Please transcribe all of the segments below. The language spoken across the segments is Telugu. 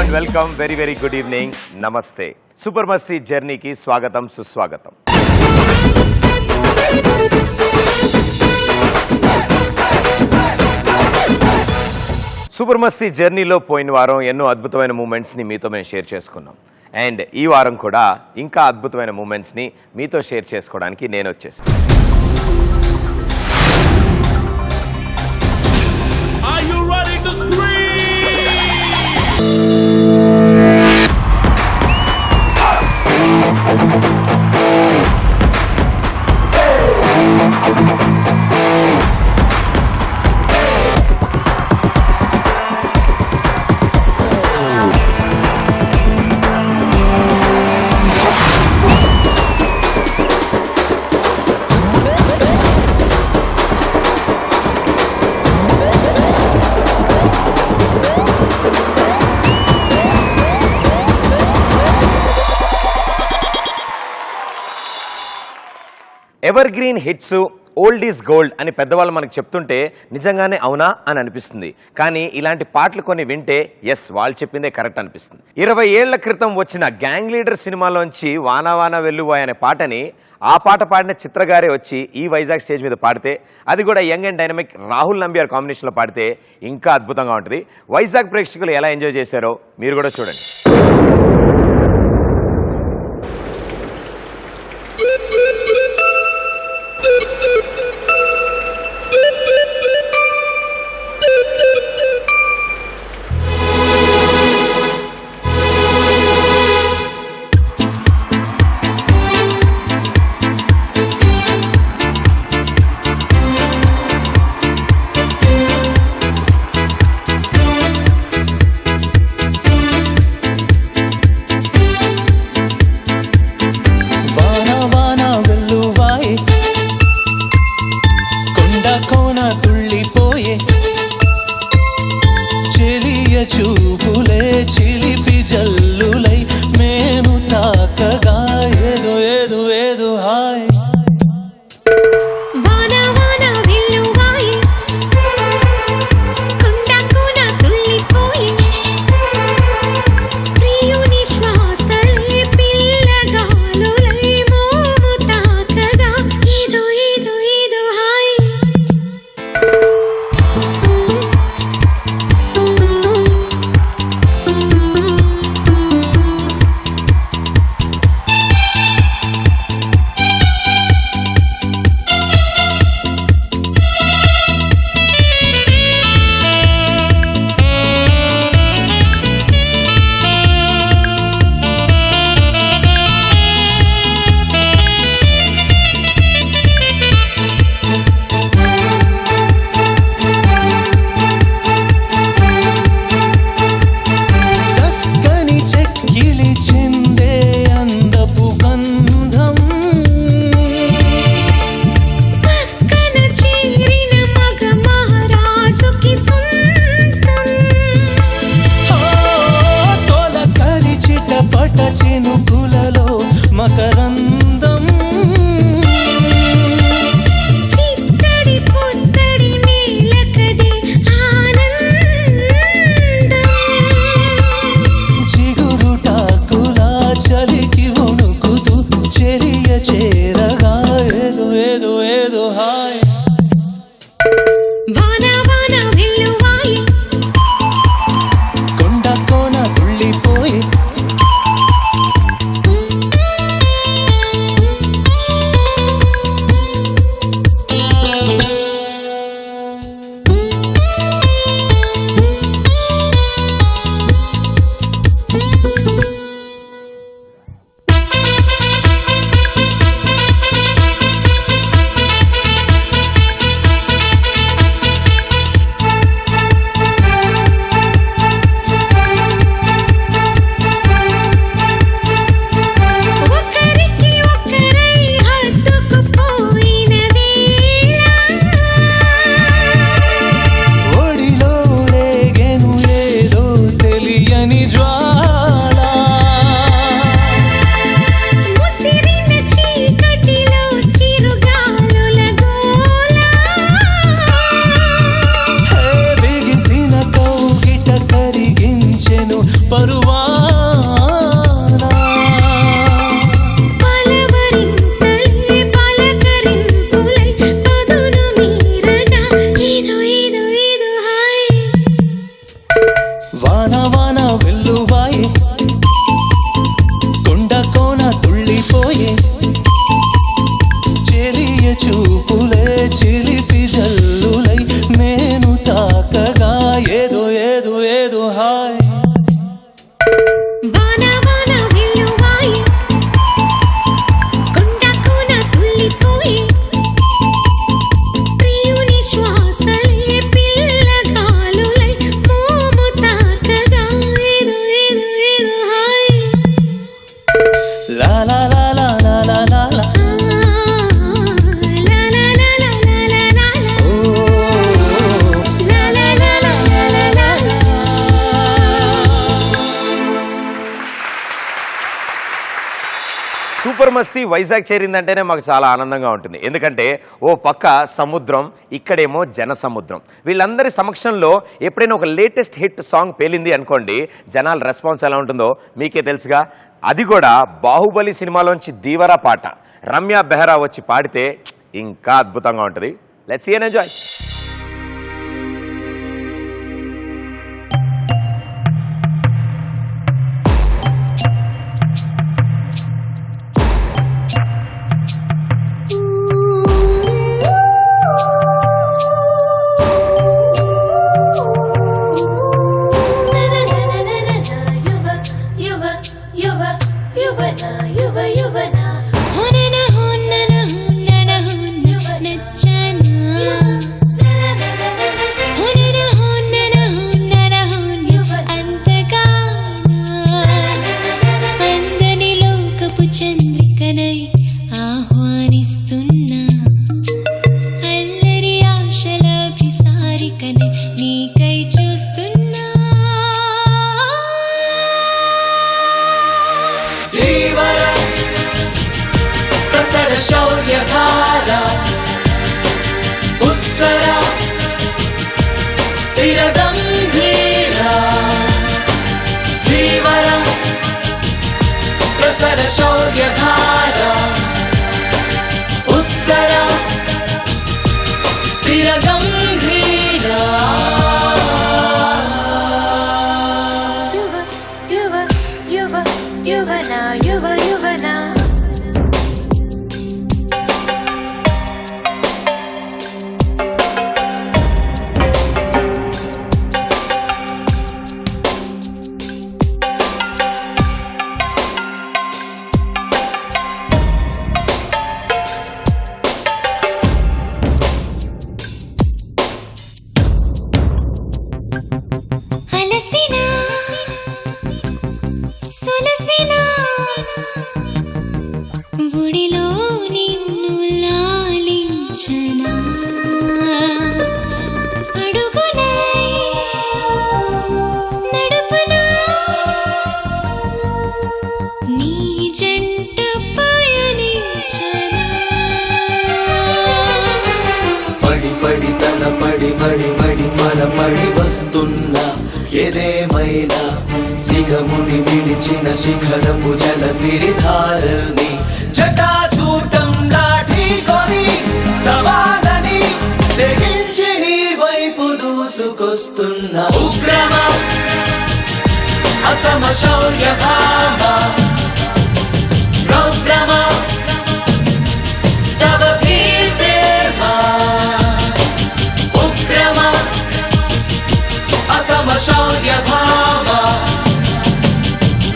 And welcome. Very very good evening. నమస్తే. సూపర్ మస్తీ జర్నీకి స్వాగతం, సుస్వాగతం. సూపర్ మస్తీ జర్నీలో పోయిన వారం ఎన్నో అద్భుతమైన మూమెంట్స్ని మీతో మేము షేర్ చేసుకున్నాం. అండ్ ఈ వారం కూడా ఇంకా అద్భుతమైన మూమెంట్స్ని మీతో షేర్ చేసుకోవడానికి నేను వచ్చేసాను. Ever green hits, old is gold అని పెద్దవాళ్ళు మనకు చెప్తుంటే నిజంగానే అవునా అని అనిపిస్తుంది. కానీ ఇలాంటి పాటలు కొన్ని వింటే ఎస్, వాళ్ళు చెప్పిందే కరెక్ట్ అనిపిస్తుంది. 20 ఏళ్ల క్రితం వచ్చిన గ్యాంగ్ లీడర్ సినిమాలోంచి వానా వానా వెల్లువాయ్ అనే పాటని ఆ పాట పాడిన చిత్రగారే వచ్చి ఈ వైజాగ్ స్టేజ్ మీద పాడితే, అది కూడా young and dynamic Rahul Nambiar కాంబినేషన్లో పాడితే ఇంకా అద్భుతంగా ఉంటుంది. వైజాగ్ ప్రేక్షకులు ఎలా ఎంజాయ్ చేశారో మీరు కూడా చూడండి. చూపులే చిలిపి జల్లులై మేను తాకగా ఏదో ఏదో ఏదో హాయ్. ఏదో హాయ్ సూపర్ మస్తీ వైజాగ్ చేరిందంటేనే మాకు చాలా ఆనందంగా ఉంటుంది. ఎందుకంటే ఓ పక్క సముద్రం, ఇక్కడేమో జన సముద్రం. వీళ్ళందరి సమక్షంలో ఎప్పుడైనా ఒక లేటెస్ట్ హిట్ సాంగ్ పేలింది అనుకోండి, జనాల రెస్పాన్స్ ఎలా ఉంటుందో మీకే తెలుసుగా. అది కూడా బాహుబలి సినిమాలోంచి దీవరా పాట రమ్య బెహ్రా వచ్చి పాడితే ఇంకా అద్భుతంగా ఉంటుంది. Let's see and enjoy. శౌర్యధార ఉత్సర స్థిర గంభీర ధీవర ప్రసర శౌర్యధార ఉత్సర స్థిర గంభీర యువన యువ యువన పడి వస్తున్నా ఏదేమైనా సిగముడి విడిచిన శిఖరపు జల సిరిధారల్ని జటాచూటం దాటికొని సవాలని తెగించి నీ వైపు దూసుకొస్తున్నా ఉగ్రమ అసమ శౌర్య భావ రౌద్రమ తవ భీతిర్మా ఉగ్రమ అసమ శౌర్య భావ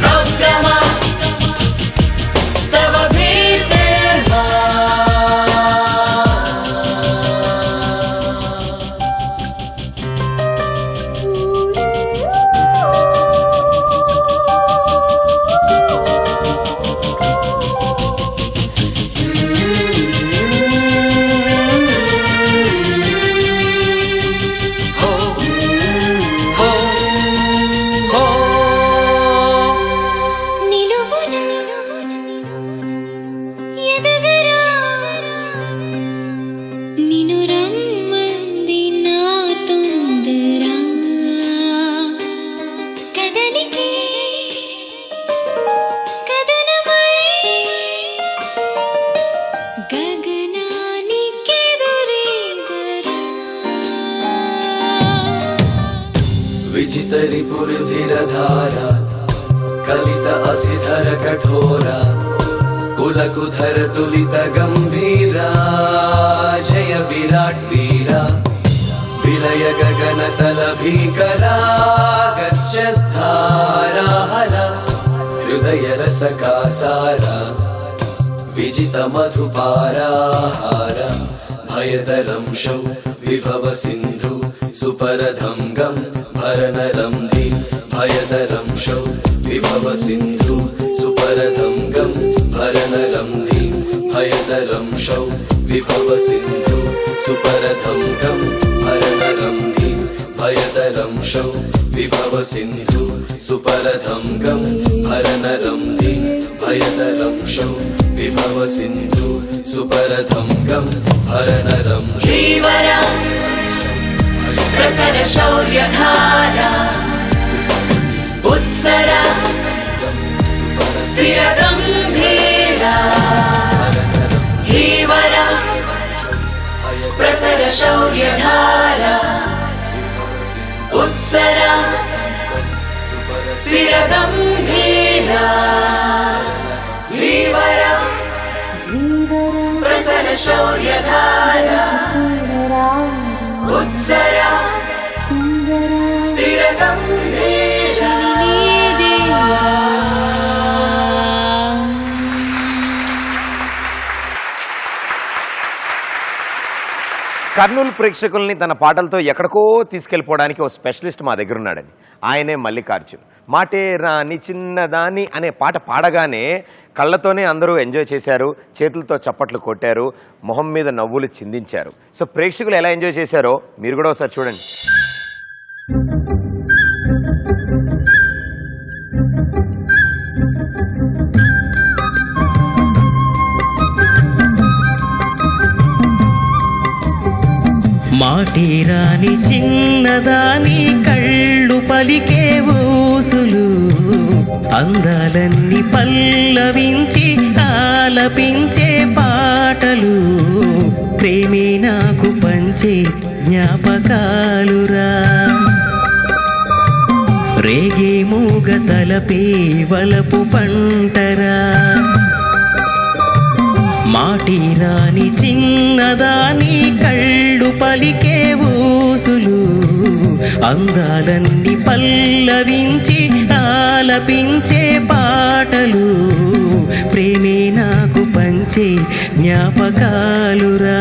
రౌద్రమ తవ భీతిర్మా विचितरि पुरुधिरधारा कलित असिधर कठोरा कुलकुधर तुलित गंभीरा जय विराट वीरा विलय गगन तल भीकरा सकासारा विजितमधुपाराहार भयदरंशौ विभव सिन्धु सुपरधं गं भरनरंधि भयदरंशौ विभव सिन्धु सुपरधं गं भरनरंधि भयदरंशौ विभव सिन्धु सुपरधं गं भरनरंधि भयदरंशौ विभव सिन्धु सुपरधं गं भरनरंधि भयदरंशौ विभव सिन्धु सुपरधं गं भरनरंधि धीवरा प्रसर शौर्यधारा उत्सरा स्थिर गंभीरा धीवरा प्रसर शौर्यधारा उत्सरा स्थिर गंभीरा धीवरा प्रसर शौर्यधारा उत्सरा स्थिर गंभीरा కర్నూలు ప్రేక్షకుల్ని తన పాటలతో ఎక్కడికో తీసుకెళ్ళిపోవడానికి ఓ స్పెషలిస్ట్ మా దగ్గర ఉన్నాడండి. ఆయనే మల్లికార్జున్. మాటే రాని చిన్నదాని అనే పాట పాడగానే కళ్ళతోనే అందరూ ఎంజాయ్ చేశారు, చేతులతో చప్పట్లు కొట్టారు, మొహం మీద నవ్వులు చిందించారు. సో ప్రేక్షకులు ఎలా ఎంజాయ్ చేశారో మీరు కూడా ఒకసారి చూడండి. మాటిరాని చిన్నదాని కళ్ళు పలికే ఊసులు అందాలన్నీ పల్లవించి ఆలపించే పాటలు ప్రేమే నాకు పంచే జ్ఞాపకాలురా రేగే మూగ తలపే వలపు పంటరా మాటిరాని చిన్నదాని కళ్ళు పలికే ఊసులు అందాలన్నీ పల్లవించి ఆలపించే పాటలు ప్రేమే నాకు పంచే జ్ఞాపకాలురా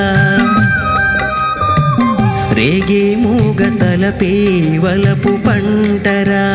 రేగే మూగ తలపే వలపు పంటరా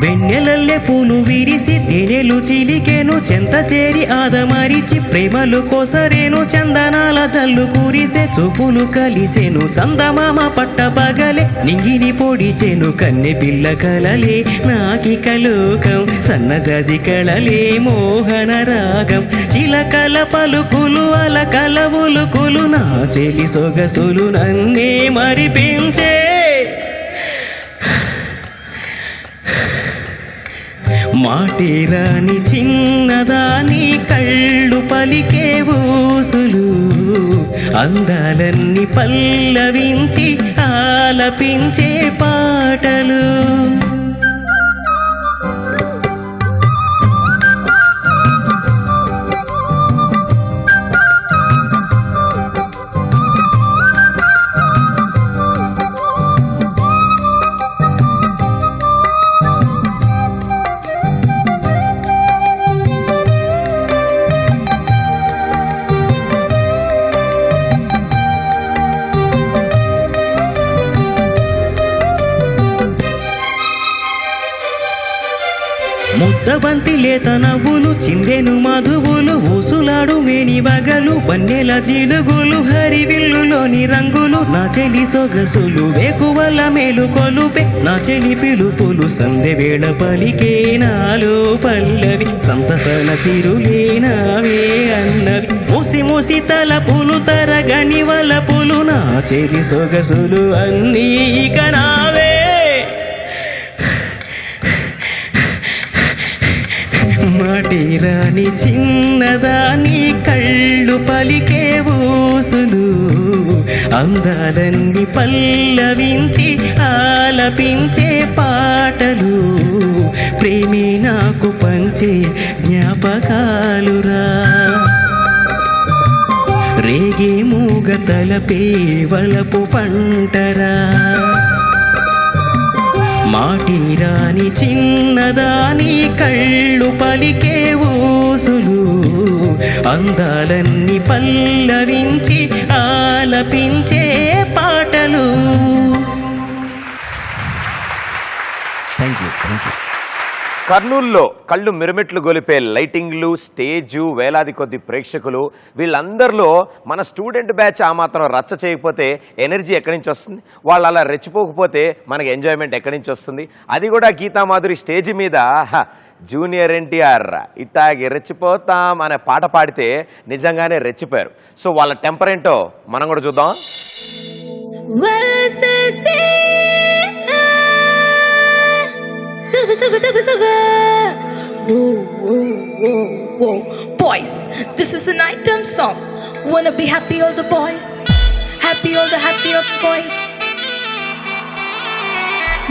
వెన్నెలల్లే పూలు విరిసి తేనెలు చిలికెను చెంత చేరి ఆదమరిచి ప్రేమలు కోసరేను చందనాల జల్లు కురిసే చూపులు కలిసెను చందమామ పట్ట పగలే నింగిని పొడిచెను కన్నె పిల్ల కలలే నాకిక లోకం సన్నజాజి కళలే మోహన రాగం చిలకల పలుకులు అలకల ఉలుకులు నా చెలి సొగసులు నన్నే మరిపించే మాటిరాని చిన్నదాని కళ్ళు పలికే ఊసులు అందాలన్నీ పల్లవించి ఆలపించే పాటలు ముద్దబంతి లేత నవ్వులు చిందెను మధువులు ఊసులాడు మేని బగలు వన్నెల జిలుగులు హరివిల్లులోని రంగులు నా చెలి సొగసులు వేకువల మేలు కొలుపే నా చెలి పిలుపులు సందె వేళ పలికే నాలో పల్లవి సంతసన సిరులే నావే అన్నవి మూసి మూసి తలపులు తరగని వలపులు నా చెలి సొగసులు అన్నీ ఇక నావే మాటిరాని చిన్నదాని కళ్ళు పలికే ఊసులు అందాలన్నీ పల్లవించి ఆలపించే పాటలు ప్రేమే నాకు పంచే జ్ఞాపకాలురా రేగే మూగ తలపే వలపు పంటరా మాటిరాని చిన్నదాని కళ్ళు పలికే ఊసులు అందాలన్నీ పల్లవించి ఆలపించే పాటలు. Thank you. కర్నూలులో కళ్ళు మిరుమిట్లు గొలిపే లైటింగ్లు, స్టేజు, వేలాది కొద్ది ప్రేక్షకులు, వీళ్ళందరిలో మన స్టూడెంట్ బ్యాచ్ ఆ మాత్రం రచ్చ చేయకపోతే ఎనర్జీ ఎక్కడి నుంచి వస్తుంది? వాళ్ళు అలా రెచ్చిపోకపోతే మనకి ఎంజాయ్మెంట్ ఎక్కడి నుంచి వస్తుంది? అది కూడా గీతామాధురి స్టేజ్ మీద జూనియర్ ఎన్టీఆర్ ఇట్టాగి రెచ్చిపోతాం అనే పాట పాడితే నిజంగానే రెచ్చిపోయారు. సో వాళ్ళ టెంపర్ ఏంటో మనం కూడా చూద్దాం. Boys, this is an item song. Wanna be happy all the boys? Happy all the boys?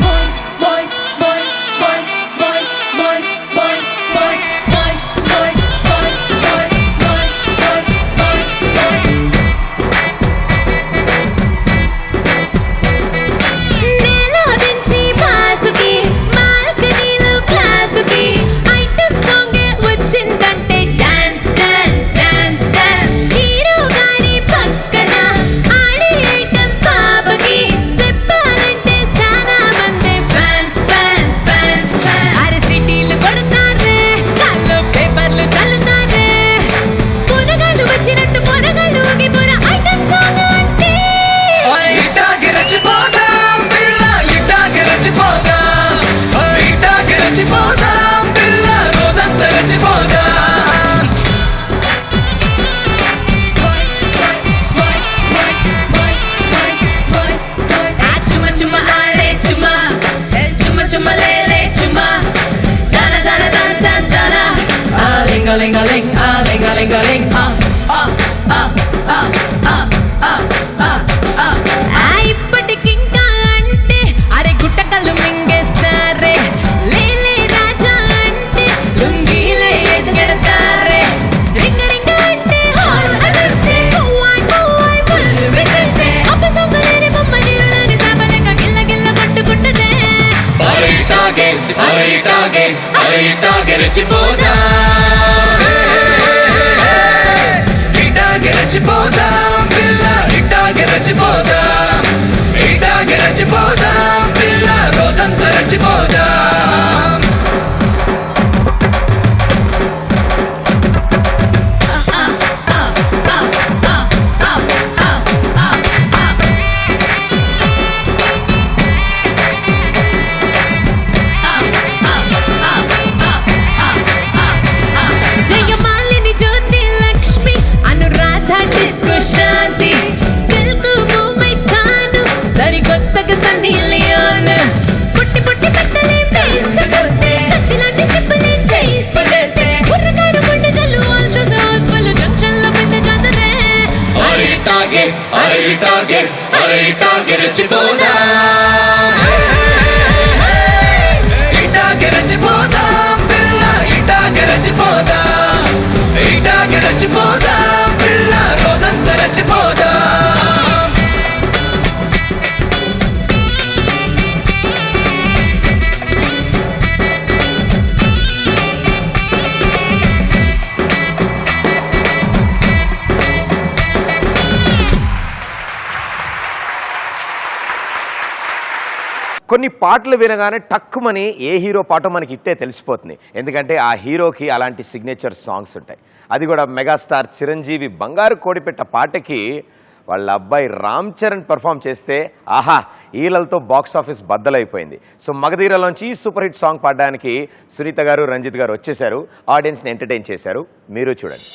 Boys, boys, boys, boys, boys, boys, boys, boys, boys, boys, boys, boys, boys, boys, boys, boys. Nela vinci basuki balcony clasuki item song e vachindante dance dance dance dance hero gari pakkana aadi item saabaki seppalante sana mande fans fans fans fans are city lu kodutare kallo paper lu challutare ponagalu vachinattu ponagalu ugi pora item song ante ఇట్టాకి రెచ్చిపోదాం పిల్ల, ఇట్టాకి రెచ్చిపోదాం, ఇట్టాకి రెచ్చిపోదాం పిల్ల, రోజంతా రెచ్చిపోదాం. boys boys boys boys boys boys boys boys ah chuma chuma ale chuma el chuma chuma lele chuma dana dana dana dana dana ah ling a ling a ling ah ling a ling a ling ah ah ah ah ah ah ah ah ah ఇప్పటికింకా అంటే అరే గుట్టకల్లు మింగేస్తారే లేలే రాజా అంటే లుంగీలే ఎత్తేస్తారే రింగ రింగ అంటే హాల్ అదర్సే ఓయ్ ఫుల్ విజిల్సే అప్పసొంగలేని బొమ్మ నీరులని సాపలేక గిల్ల గిల్ల కొట్టుకుంటదే అరే ఇట్టాకి రెచ్చిపోదాం, ఇట్టాకి రెచ్చిపోదాం పిల్ల, ఇట్టాకి రెచ్చిపోదాం, ఇట్టాకి రెచ్చిపోదాం పిల్ల, రోజంతా రెచ్చిపోదాం. జయమాలిని జ్యోతి లక్ష్మి అనురాధ డిస్కో శాంతి సిల్క్ మూమై ఖాను సరికొత్తగా సన్నీ లియోన్ పుట్టి పుట్టి పెట్టలే పేసకొస్తే కత్తిలాంటి సిబ్బలే చేసి కుర్రకారు గుండెలు ఆల్ట్రాస్ హాస్పిటల్ జంక్షన్ లో పెద్ద జాతరే అరే ఇట్టాకి రెచ్చిపోదాం, ఇట్టాకి రెచ్చిపోదాం పిల్ల, ఇట్టాకి రెచ్చిపోదాం, ఇట్టాకి రెచ్చిపోదాం పిల్ల, రోజంతా రెచ్చిపోదాం. కొన్ని పాటలు వినగానే టక్కుమని ఏ హీరో పాట మనకి ఇట్టే తెలిసిపోతుంది. ఎందుకంటే ఆ హీరోకి అలాంటి సిగ్నేచర్ సాంగ్స్ ఉంటాయి. అది కూడా మెగాస్టార్ చిరంజీవి బంగారు కోడిపెట్ట పాటకి వాళ్ళ అబ్బాయి రామ్ చరణ్ పర్ఫామ్ చేస్తే ఆహా ఈలలతో బాక్స్ ఆఫీస్ బద్దలైపోయింది. సో మగధీరలోంచి ఈ సూపర్ హిట్ సాంగ్ పాడడానికి సునీత గారు, రంజిత్ గారు వచ్చేశారు. ఆడియన్స్ని ఎంటర్టైన్ చేశారు. మీరు చూడండి.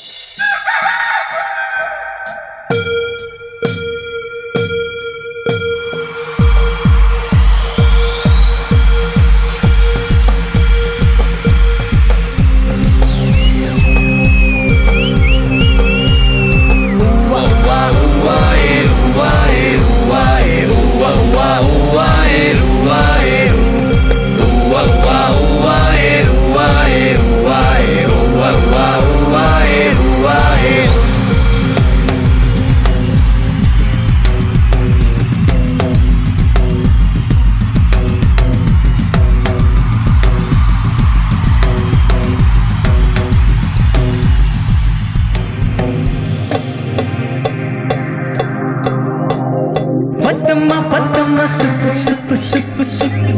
పద్దమ్మ సుప్పు సుప్పు సుప్పు సుప్పు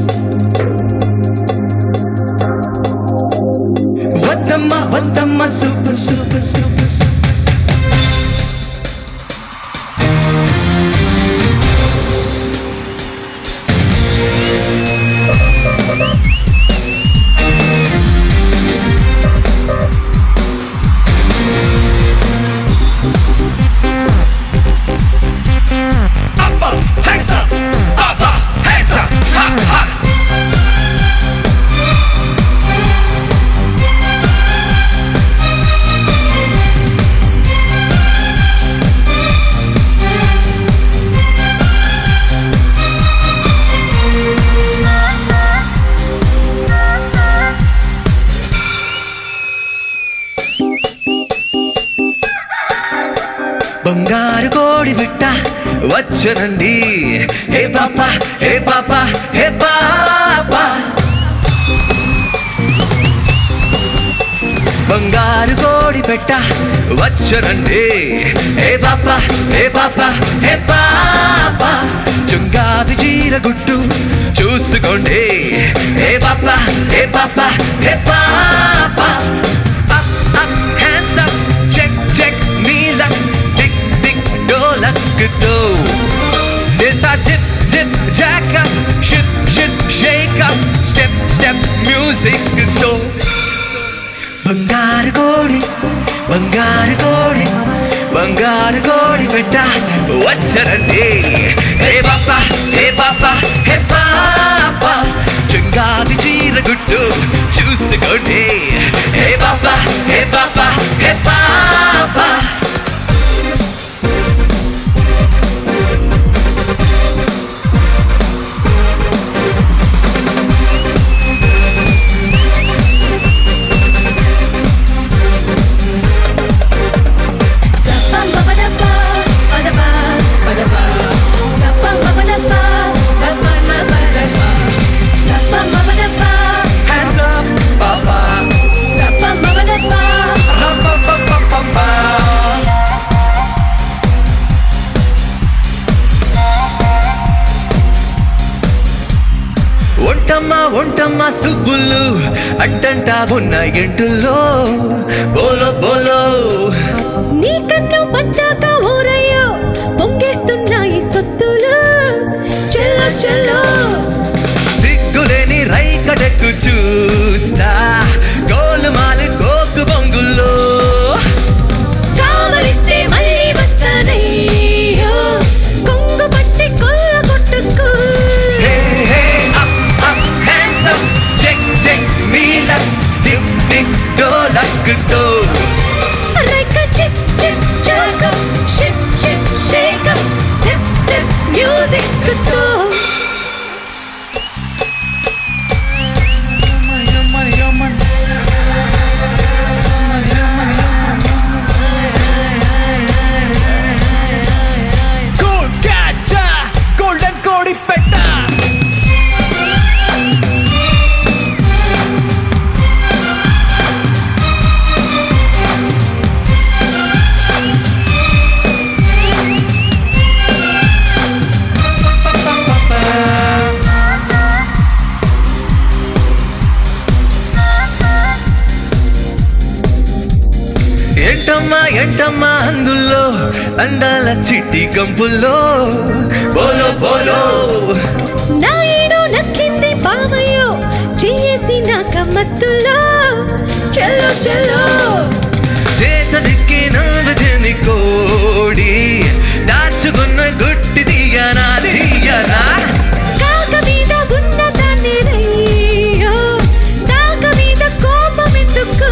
వద్దమ్మ సుప్పు సుప్పు సుప్పు సుప్పు బంగారు కోడి బిట్ట వచ్చనండి. హే పాపా హే పాపా హే పాపా, బంగారు కోడి పెట్ట వచ్చనండి. హే పాపా హే పాపా హే పాపా, చుంగాది చీర గుట్టు చూసుకోండి. హే పాపా హే పాపా హే పాపా, హ్యాండ్స్ అప్ చెక్ చెక్ నీలక్ టిక్ టిక్ డోలక్తో చేస్తా zip zip jack up ship ship shake up step step music తో. బంగారు కోడి బంగారు కోడి బంగారు కోడి పెట్ట వచ్చరండి. హే పాపా హే పాపా హే పాపా, చుంగాది చీర గుట్టు చూసుకోండి. హే పాపా హే పాపా హే పాపా. Hands up, Papa. ఒంటమ్మ సుబ్బులు అట్టంటా ఉన్న ఎంటుల్లో బోలో బోలో. నీ కన్ను పట్టాక ఊరయ్యో పొంగేస్తున్నాయి సొత్తులు చెల్లో చెల్లో. సిగ్గులేని రైకడెక్కు చూస్తా గోలుమాలు కోకు బొంగుల్లో. కావలిస్తే మళ్ళీ వస్తానయ్యో కొంగు పట్టి కొల్ల కొట్టుకో. డోలక్తో రైక చిక్ చిక్ చాక అందాల చిట్టి గంపుల్లో బోలో బోలో నాయుడు నక్కింది బావయ్యో చేసి నా కమ్మత్తులో చెల్లో చెల్లో చేతదిక్కి నాలుగని కోడి దాచుకున్న గుట్టి దిగనా దిగనా కాక మీద ఉన్న దాన్ని రయ్యో దాక మీద కోపం ఎందుకు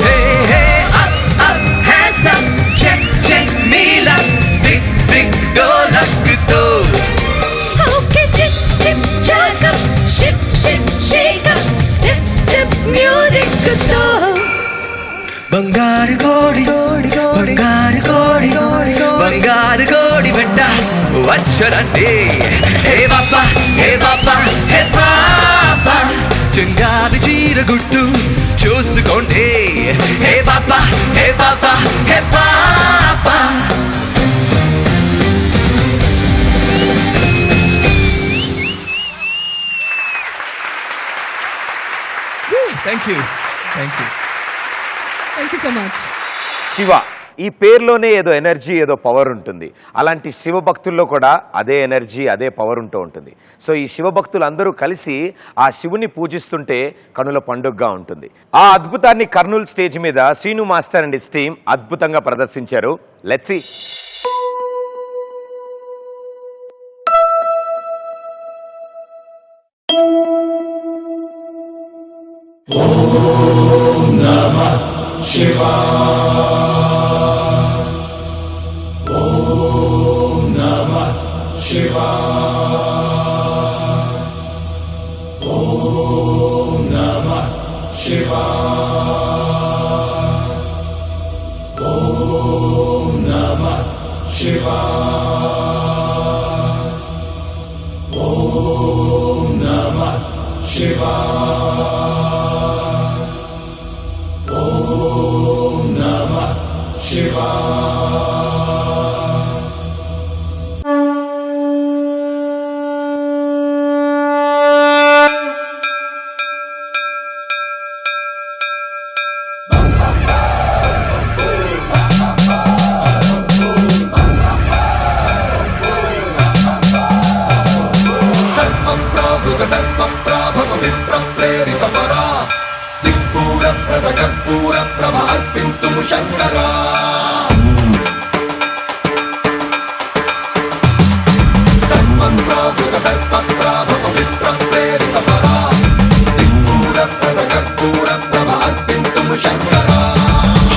Hey, hey, up, up, hands up, check, check, నీలా big, big డోలక్తో okay chip chip chuck up ship ship shake up step step music తో బంగారు కోడి బంగారు కోడి బంగారు కోడి బిడ్డ వచ్చరండి హే బాపా హే బాపా హే పాపా చెంగాది చీర గుట్టు చూసుకోండి హే బాపా హే బాపా హే పాపా thank you so much. Shiva ఈ పేరులోనే ఏదో ఎనర్జీ ఏదో పవర్ ఉంటుంది. అలాంటి శివ భక్తుల్లో కూడా అదే ఎనర్జీ అదే పవర్ ఉంటూ ఉంటుంది. సో ఈ శివ భక్తులు అందరూ కలిసి ఆ శివుని పూజిస్తుంటే కనుల పండుగగా ఉంటుంది. ఆ అద్భుతాన్ని కర్నూలు స్టేజ్ మీద Srinu master and his team అద్భుతంగా ప్రదర్శించారు. Let's see.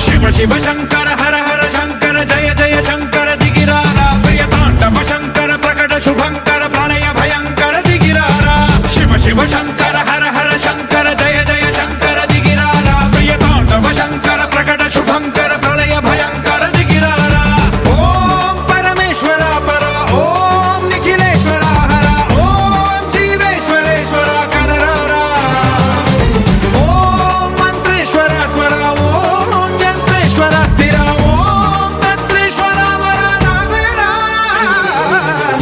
శివ శివ శంకర హర హర శంకర జయ జయ శంకర దిగిరారా ప్రియ తాండవ శంకర ప్రకట శుభంకర ప్రళయ భయంకర దిగిరారా శివ శివ శంకర హర హర శంకర జయ జయ శంకర దిగిరారా ప్రియ తాండవ శంకర ప్రకట శుభంకర ప్రళయ భయంకర దిగిరారా ఓం పరమేశ్వర పర ఓం నిఖిలేశ్వర హర ఓం జీవేశ్వరేశ్వర కనరారా ఓం మంత్రేశ్వర స్వర ఓం యంత్రేశ్వర స్థిర ఓం తంత్రేశ్వర వర నావేరా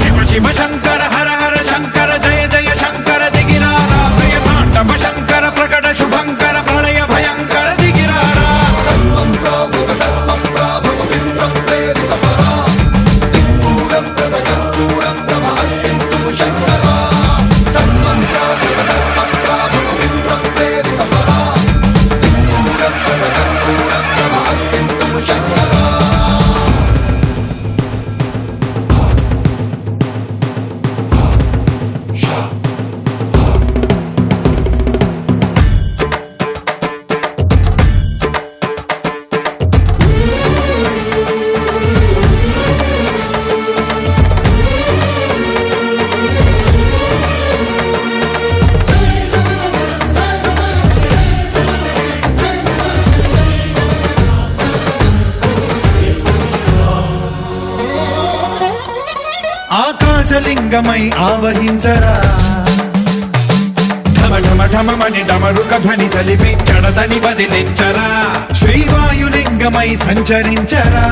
శివ శివ శంకర హర హర శంకర జయ జయ శంకర దిగిరారా ప్రియ తాండవ శంకర ప్రకట శుభంకర ప్రళయ భయంకర దిగిరారా ఆకాశలింగమై ఆవహించరా ఢమ ఢమ ఢమమని డమరుక ధ్వని సలిపి చడదని బదిలించరా శ్రీవాయులింగమై సంచరించరా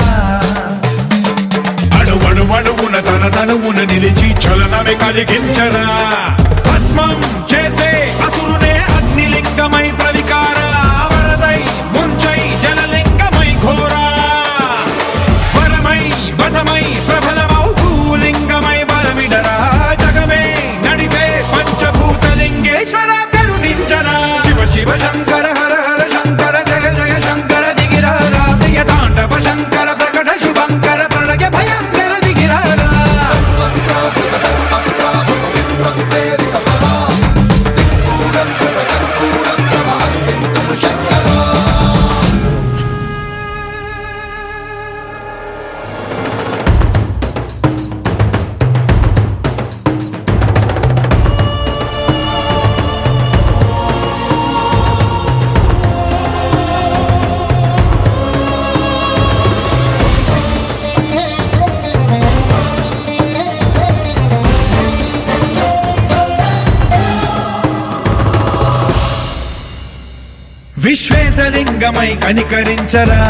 అణువణువున తన తనువున నిలిచి చలనమే కలిగించరా భస్మం చేసే అసురునే అగ్నిలింగమై ప్రవికార వరదై ముంచై జలలింగమై ఘోరా వరమై విశ్వేశలింగమై కనికరించరా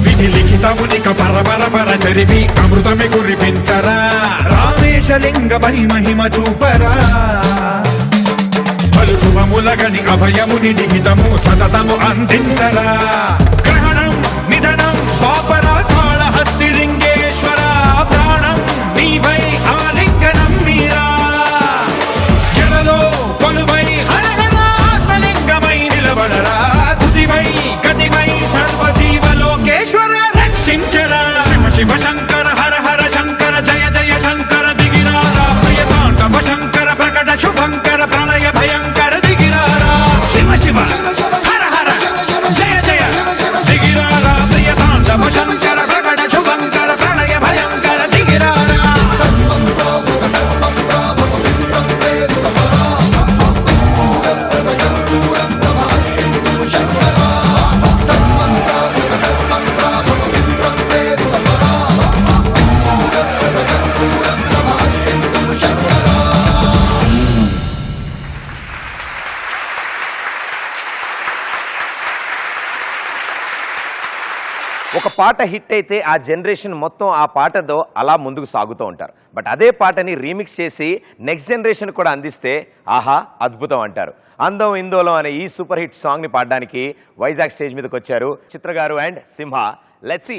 విధి లిఖితమునిక పరపర చరిపి అమృతమి కురిపించరా రామేశలింగమై మహిమ చూపరా పలు శుభములగని అభయముని నిహితము సతతము అందించరా గ్రహణం నిధనం పాపరా కాళహస్తి లింగేశ్వర ప్రాణం నీవై ఆలింగనం మీరా జలలో కొలువై హరహర ఆత్మలింగమై నిలబడరా తుదివై గతివై సర్వజీవలోకేశ్వర రక్షించరా శివ శివ శంకర హర హర శంకర జయ జయ శంకర దిగిరారా ప్రియతాండవ శంకర ప్రకట శుభంకర ప్రళయ భయంకర దిగిరారా శివ శివ హర హర జయ జయ దిగిరారా ప్రియతాండవ శంకర ప్రకట శుభంకర ప్రళయ భయంకర దిగిరారా ఒక పాట హిట్ అయితే ఆ జనరేషన్ మొత్తం ఆ పాటతో అలా ముందుకు సాగుతూ ఉంటారు. బట్ అదే పాటని రీమిక్స్ చేసి నెక్స్ట్ జనరేషన్ కూడా అందిస్తే ఆహా అద్భుతం అంటారు. అందం ఇందోలం అనే ఈ సూపర్ హిట్ సాంగ్ని పాడడానికి వైజాగ్ స్టేజ్ మీదకి వచ్చారు చిత్ర గారు అండ్ సింహ. Let's see.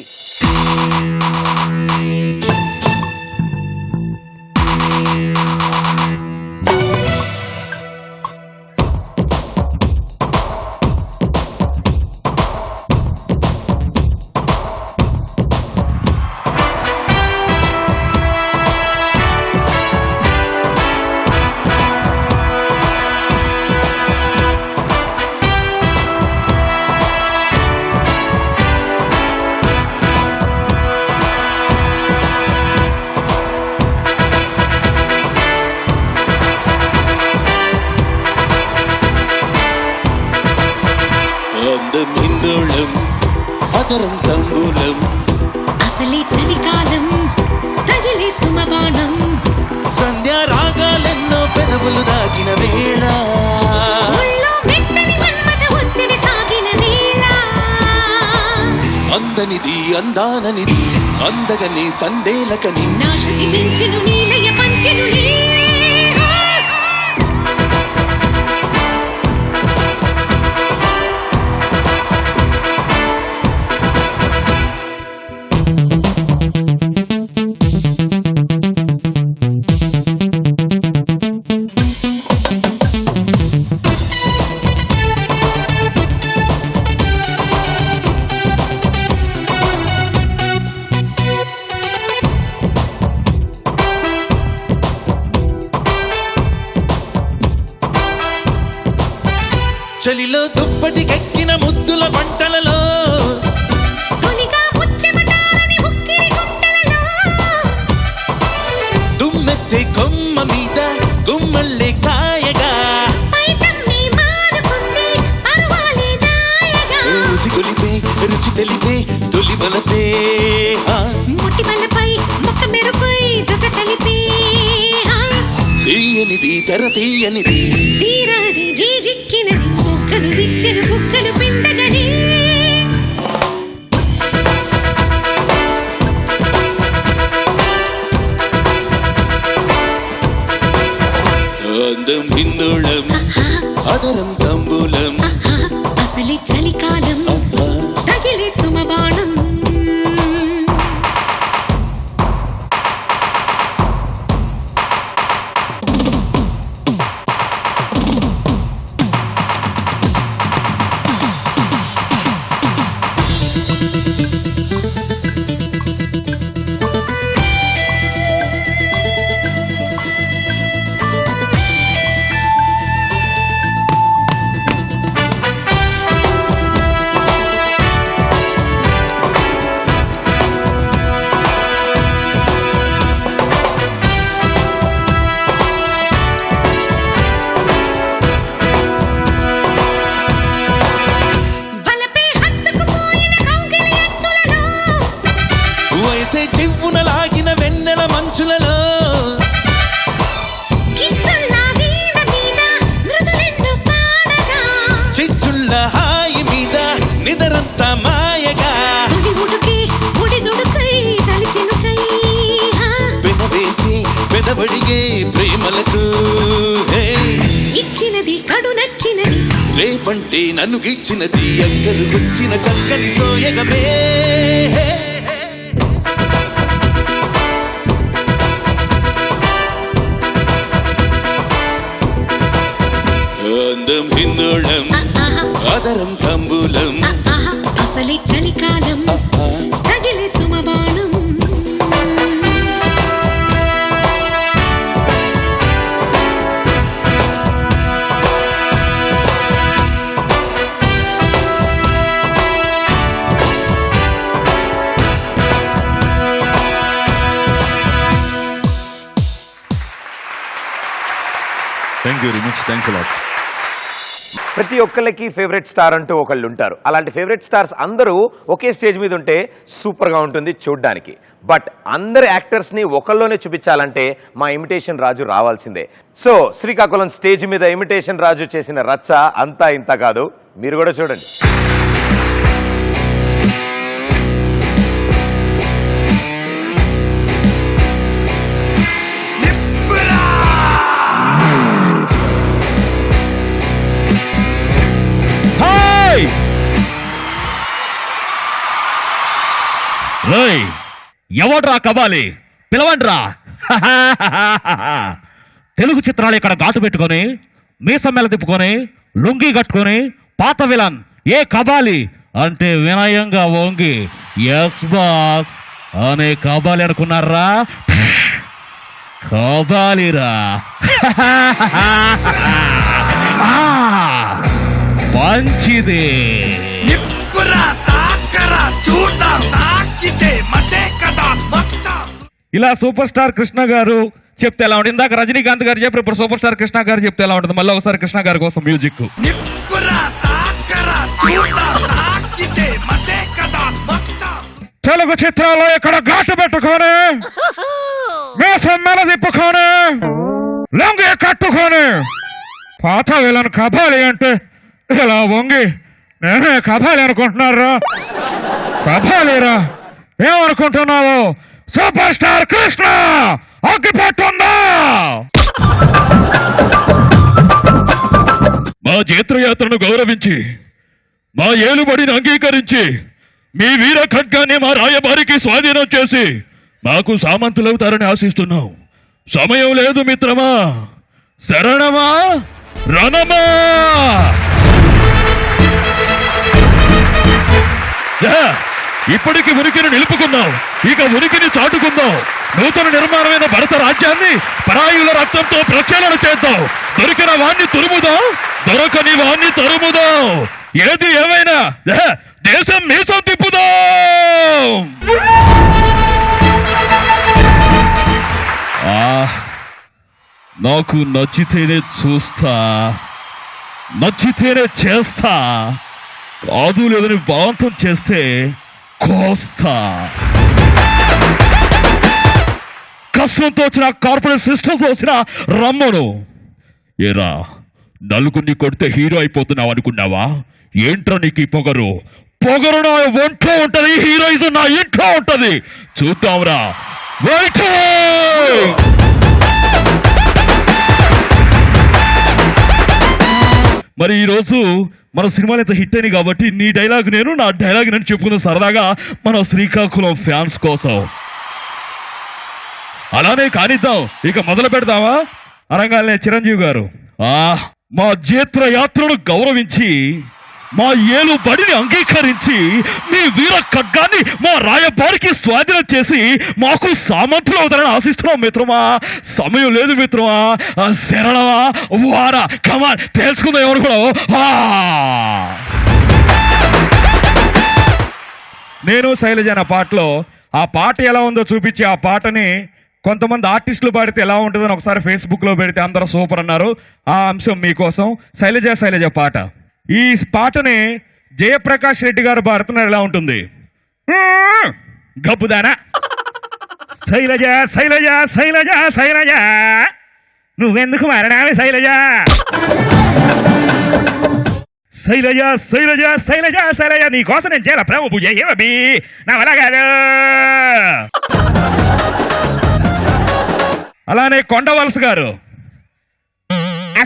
అందమిందోళం అతరం తంబూలం అసలే చలికాలం తగిలే సుమబాణం సంధ్యా రాగాలెన్నో పెదవులు దాగిన వేళ ఒళ్ళో మెత్తని మన్మథ ఒత్తిడి సాగిన వేళ అందనిది అందాననిది అందగని సందేలకని నా శృతి మించెను నీలయ పంచెను నీ చలిలో దుప్పటికెక్కిన ముద్దుల పంటలలో తొలిగా ముచ్చెమటాలని ఉక్కిరి గుంటలలో దుమ్మెత్తే కొమ్మ మీద గుమ్మల్లే కాయగా పైటమ్మి మారుకుంది పర్వాలే దాయగా రుచి కొలిపే రుచి తెలిపే తొలి బలపే ముట్టి వల్లపై మొక్క మెరుపై జత కలిపి తీయనిది తెర తీయనిది తీరాది జీజిక్కినది బుక్కలు విచ్చెను బుక్కలు పిండగని అందం హిందోళం అదరం తంబూలం అసలే చలికాలం తగిలే సుమబాణం వయసే చివ్వున లాగిన వెన్నెల మంచులలో కిచ్చుల్లా వీణ మీద మృదులెన్ను పాడగా వెదరంతా మాయగా పెనవేసి పెదవడిగే ప్రేమలకు హే ఇచ్చినది కడు నచ్చినది రేపంటే నన్ను గిచ్చినది అక్కలు గుచ్చిన చక్కని సోయగమే అందం హిందోళం ఆదరం తంబూలం అసలే చలికాలం తగిలే సుమబాణం Thank you very much. Thanks a lot. ప్రతి ఒక్కళ్ళకి ఫేవరెట్ స్టార్ అంటూ ఒకళ్ళు ఉంటారు. అలాంటి ఫేవరెట్ స్టార్స్ అందరూ ఒకే స్టేజ్ మీద ఉంటే సూపర్గా ఉంటుంది చూడ్డానికి. బట్ అందరు యాక్టర్స్ని ఒకళ్ళలోనే చూపించాలంటే మా ఇమిటేషన్ రాజు రావాల్సిందే. సో శ్రీకాకుళం స్టేజ్ మీద ఇమిటేషన్ రాజు చేసిన రచ్చ అంతా ఇంత కాదు, మీరు కూడా చూడండి. ఎవడ్రా కబాలి పిలవండ్రా. తెలుగు చిత్రాలు ఇక్కడ ఘాటు పెట్టుకొని మీసం మెల తిప్పుకొని లుంగి కట్టుకొని పాత విలన్ ఏ కబాలి అంటే వినయంగా వంగి ఎస్ బాస్ అనే కబాలి అనుకున్నారా? కబాలిరా. మంచిది. ఇలా సూపర్ స్టార్ కృష్ణ గారు చెప్తే ఎలా ఉంటుంది? ఇందాక రజనీకాంత్ గారు చెప్పారు, ఇప్పుడు సూపర్ స్టార్ కృష్ణ గారు చెప్తే ఎలా ఉంటుంది? మళ్ళీ ఒకసారి కృష్ణ గారి కోసం మ్యూజిక్. తెలుగు చిత్రాల్లో ఇక్కడ ఘాటు పెట్టుకొని మీసం మెల తిప్పుకొని లొంగి కట్టుకొని పాత విలన్ కబాలి అంటే ఇలా వంగి నేనే కబాలి అనుకుంటున్నారా? కబాలిరా. ఏమనుకుంటున్నావు? సూపర్ స్టార్ కృష్ణ అగ్గిపెట్టుందా? మా జైత్రయాత్రను గౌరవించి మా ఏలుబడిని అంగీకరించి మీ వీర ఖడ్గాన్ని మా రాయబారికి స్వాధీనం చేసి మాకు సామంతులవుతారని ఆశిస్తున్నాం. సమయం లేదు మిత్రమా, శరణమా రణమా. ఇప్పటికి ఉనికిని నిలుపుకుందాం, ఇక ఉనికిని చాటుకుందాం. నూతన నిర్మాణమైన భరత రాజ్యాన్ని పరాయుల రక్తంతో ప్రక్షాళన చేద్దాం. దొరికిన వాణ్ణి తురుముదాం, దొరకని వాణ్ణి తరుముదాం. ఏది ఏమైనా దేశం మీసం తిప్పుదాం. నాకు నచ్చితేనే చూస్తా, నచ్చితేనే చేస్తా, కాదు లేదని బలవంతం చేస్తే కోస్తా. కష్టంతో వచ్చిన కార్పొరేట్ సిస్టమ్తో వచ్చిన రమ్మను. ఏరా నలుగురిని కొడితే హీరో అయిపోతున్నావు అనుకున్నావా? ఏంట్రా నీకు ఈ పొగరు? పొగరు నా ఒంట్లో ఉంటది, హీరోయిజం నా ఇంట్లో ఉంటది. చూద్దాంరా. మరి ఈరోజు మన సినిమాలు ఎంత హిట్ అయినాయి కాబట్టి నీ డైలాగ్ నేను, నా డైలాగ్ నేను చెప్పుకున్న సరదాగా మన శ్రీకాకుళం ఫ్యాన్స్ కోసం. అలానే కానిద్దాం, ఇక మొదలు పెడదామా? అనగానే చిరంజీవి గారు మా జైత్ర యాత్రను గౌరవించి మా ఏలు బడిని అంగీకరించి మీ వీర ఖడ్గాన్ని మా రాయబారికి స్వాధీనం చేసి మాకు సామంతులు అవుతారని ఆశిస్తున్నాం మిత్రమా. సమయం లేదు మిత్రమా, శరణమా వారా కమాన్ తెలుసుకుందాం ఎవరు కూడా. నేను శైలజ అన్న పాటలో ఆ పాట ఎలా ఉందో చూపించి ఆ పాటని కొంతమంది ఆర్టిస్టులు పాడితే ఎలా ఉంటుందని ఒకసారి ఫేస్బుక్లో పెడితే అందరూ సూపర్ అన్నారు. ఆ అంశం మీకోసం. శైలజ శైలజ పాట. ఈ పాటని జయప్రకాష్ రెడ్డి గారు పాడుతున్నారు. ఎలా ఉంటుంది? గబ్బుదానా శైలజ శైలజ శైలజ శైలజ నువ్వెందుకు మారడావి శైలజ. శైలజ శైలజ శైలజ శైలజ నీ కోసం నేను చేయాల ప్రేమ పూజ ఏమీ నా వల్ల కాదు. అలానే కొండవలస గారు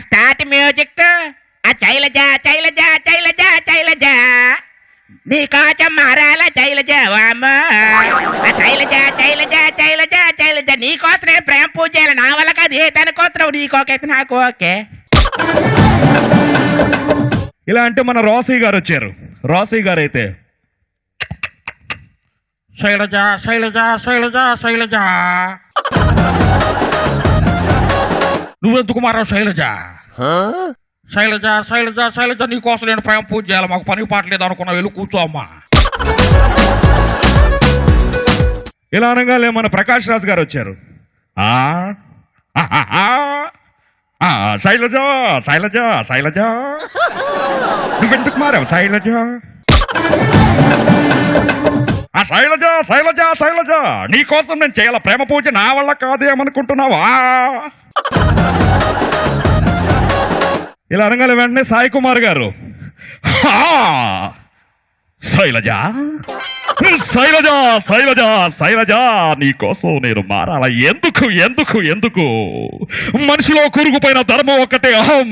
స్టార్ట్ మ్యూజిక్. శైలజ శైలజ శైలజ శైలజ నీ కోసం మారాల శైలజ వామ్మ. శైలజ శైలజ శైలజ శైలజ నీ కోసం నేను ప్రేమ పూజ చేయాలి. నా వల్ల కాదు. ఏ తనకోతున్నావు నీకోకైతే నాకు ఓకే. ఇలా అంటే మన రోసయ్య గారు వచ్చారు. రోసయ్య గారు అయితే శైలజ శైలజ శైలజ శైలజ నువ్వెందుకు మారావు శైలజ? శైలజ శైలజ శైలజ నీకోసం నేను ప్రేమ పూజ చేయాలి. మాకు పని పాటలేదు అనుకున్నావు. వెళ్ళి కూర్చో అమ్మా. ఇలా అనగానే మన ప్రకాష్ రాజ్ గారు వచ్చారు. శైలజ శైలజ శైలజ నువ్వెందుకు మారావు శైలజ? శైలజ శైలజ శైలజ నీకోసం నేను చేయాల ప్రేమ పూజ. నా వల్ల కాదేమనుకుంటున్నావా? ఇలా అనగానే వెంటనే సాయి కుమార్ గారు శైలజ శైలజ శైలజ శైలజ నీకోసం నేను మారాల. ఎందుకు ఎందుకు ఎందుకు? మనిషిలో కూరుకుపోయిన ధర్మం ఒక్కటే అహం.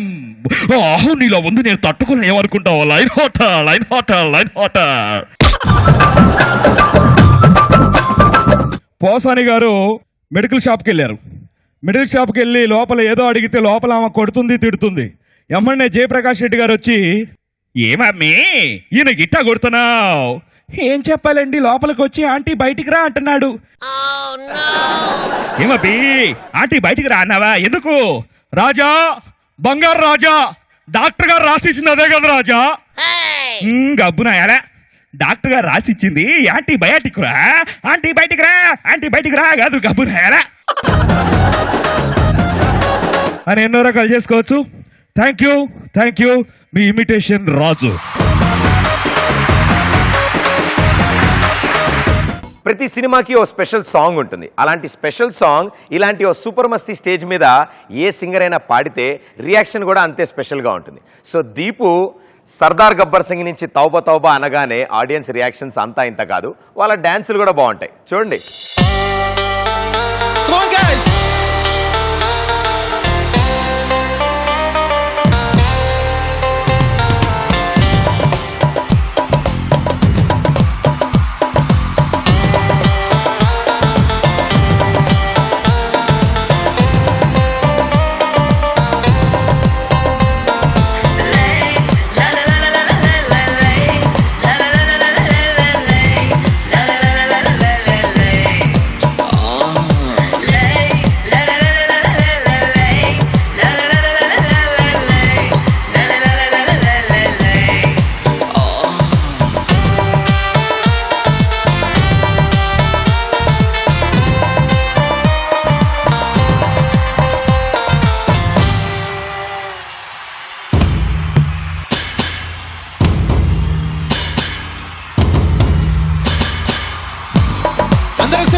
అహం నీలో ఉంది. నేను తట్టుకుని ఏమనుకుంటావు? Line hotel line hotel line hotel. Posani గారు మెడికల్ షాప్కి వెళ్ళారు. మెడికల్ షాప్కి వెళ్ళి లోపల ఏదో అడిగితే లోపల ఆమె కొడుతుంది తిడుతుంది. ఎమ్మడే జయప్రకాష్ రెడ్డి గారు వచ్చి ఏమమ్మీ ఈయన గిట్టా కొడుతున్నావు? ఏం చెప్పాలండి, లోపలికి వచ్చి ఆంటీ బయటికి రా అంటున్నాడు. ఏమబ్బి ఆంటీ బయటికి రా అన్నావా? ఎందుకు? రాజా బంగారు రాజా డాక్టర్ గారు రాసిచ్చింది అదే కదా రాజా. గబ్బునాయాలా డాక్టర్ గారు రాసిచ్చింది ఆంటీ బయటికి రా, ఆంటీ బయటికి రా, ఆంటీ బయటికి రా కాదు గబ్బునాయాలా అని ఎన్నో రకాలు చేసుకోవచ్చు. థ్యాంక్ యూ మీ ఇమిటేషన్ రాజు. ప్రతి సినిమాకి ఓ స్పెషల్ సాంగ్ ఉంటుంది. అలాంటి స్పెషల్ సాంగ్ ఇలాంటి ఓ సూపర్ మస్తీ స్టేజ్ మీద ఏ సింగర్ అయినా పాడితే రియాక్షన్ కూడా అంతే స్పెషల్గా ఉంటుంది. సో దీపు సర్దార్ గబ్బర్ సింగ్ నుంచి తౌబా తౌబా అనగానే ఆడియన్స్ రియాక్షన్స్ అంతా ఇంత కాదు, వాళ్ళ డాన్సులు కూడా బాగుంటాయి. చూడండి.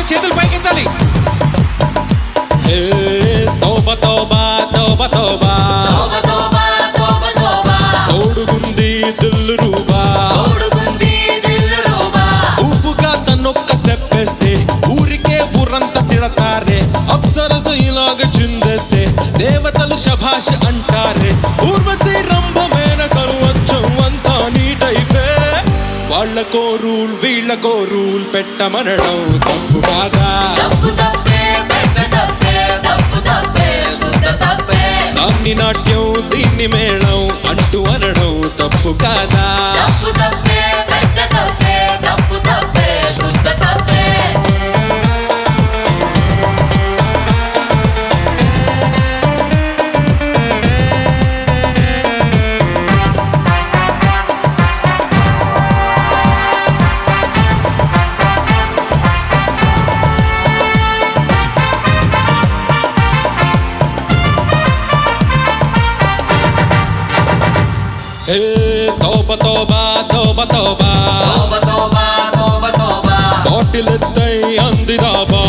చేతులు పైకెత్తాలి. తోబా తోబా తోబా తోబా తోడుగుంది దిల్లు రూబా, ఊపుగా తనొక్క స్టెప్ వేస్తే ఊరికే ఊరంతా తిడతారే. అప్సరసు ఇలాగ చిందేస్తే దేవతలు శభాష్ అంటారే. ఊర్వశి రంభమైన కరువచ్చం అంతా నీటైపే. వాళ్ళకో రూల్ వీళ్ళకో రూల్ పెట్టమనడం తప్పు కాదా? దాన్ని నాట్యం దీన్ని మేళం అంటూ అనడం తప్పు కాదా? తోబా తోబా తోబా తోబా బాటిలెత్తై అందిదాబా.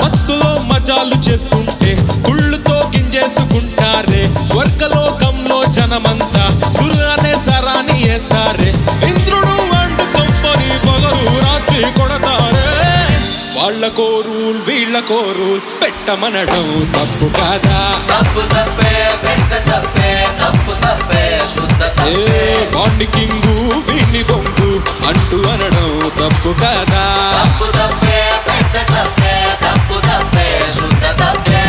మత్తులో మజాలు చేస్తుంటే గుళ్ళుతో గింజేసుకుంటారే. స్వర్గలోకంలో జనమ చేస్తారే ఇంద్రుడు వండు కంపని పగలు రాత్రి కొడతారే వాళ్ళకో రూల్ వీళ్ళకో రూల్ పెట్టమనడం తప్పు కాదా తప్పు తప్పే పెద్ద తప్పే తప్పు తప్పే శుద్ధ తప్పే వాణ్ణి కింగు వీణ్ణి బొంగు అంటూ అనడం తప్పు కాదా తప్పు తప్పే పెద్ద తప్పే తప్పు తప్పే శుద్ధ తప్పే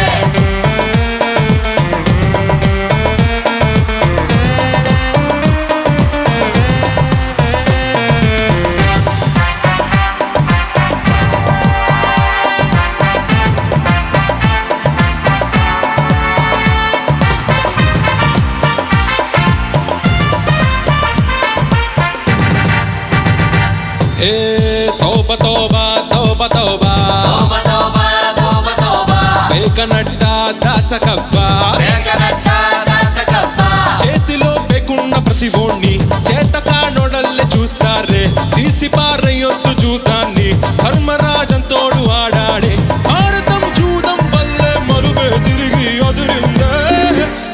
తోబా తోబా తోబా తోబా తోబా తోబా తోబా తోబా పేకనట్ట దాచకబ్బా పేకనట్ట దాచకబ్బా చేతిలో పెకున్న ప్రతి ఓణ్ణి చేతకాడొడల్లే చూస్తారే తీసి పారయ్యొద్దు జూతాన్ని ధర్మరాజంతోడు ఆడాడే భారతం జూదం వల్లే మరువే తిరిగి అదిరిందే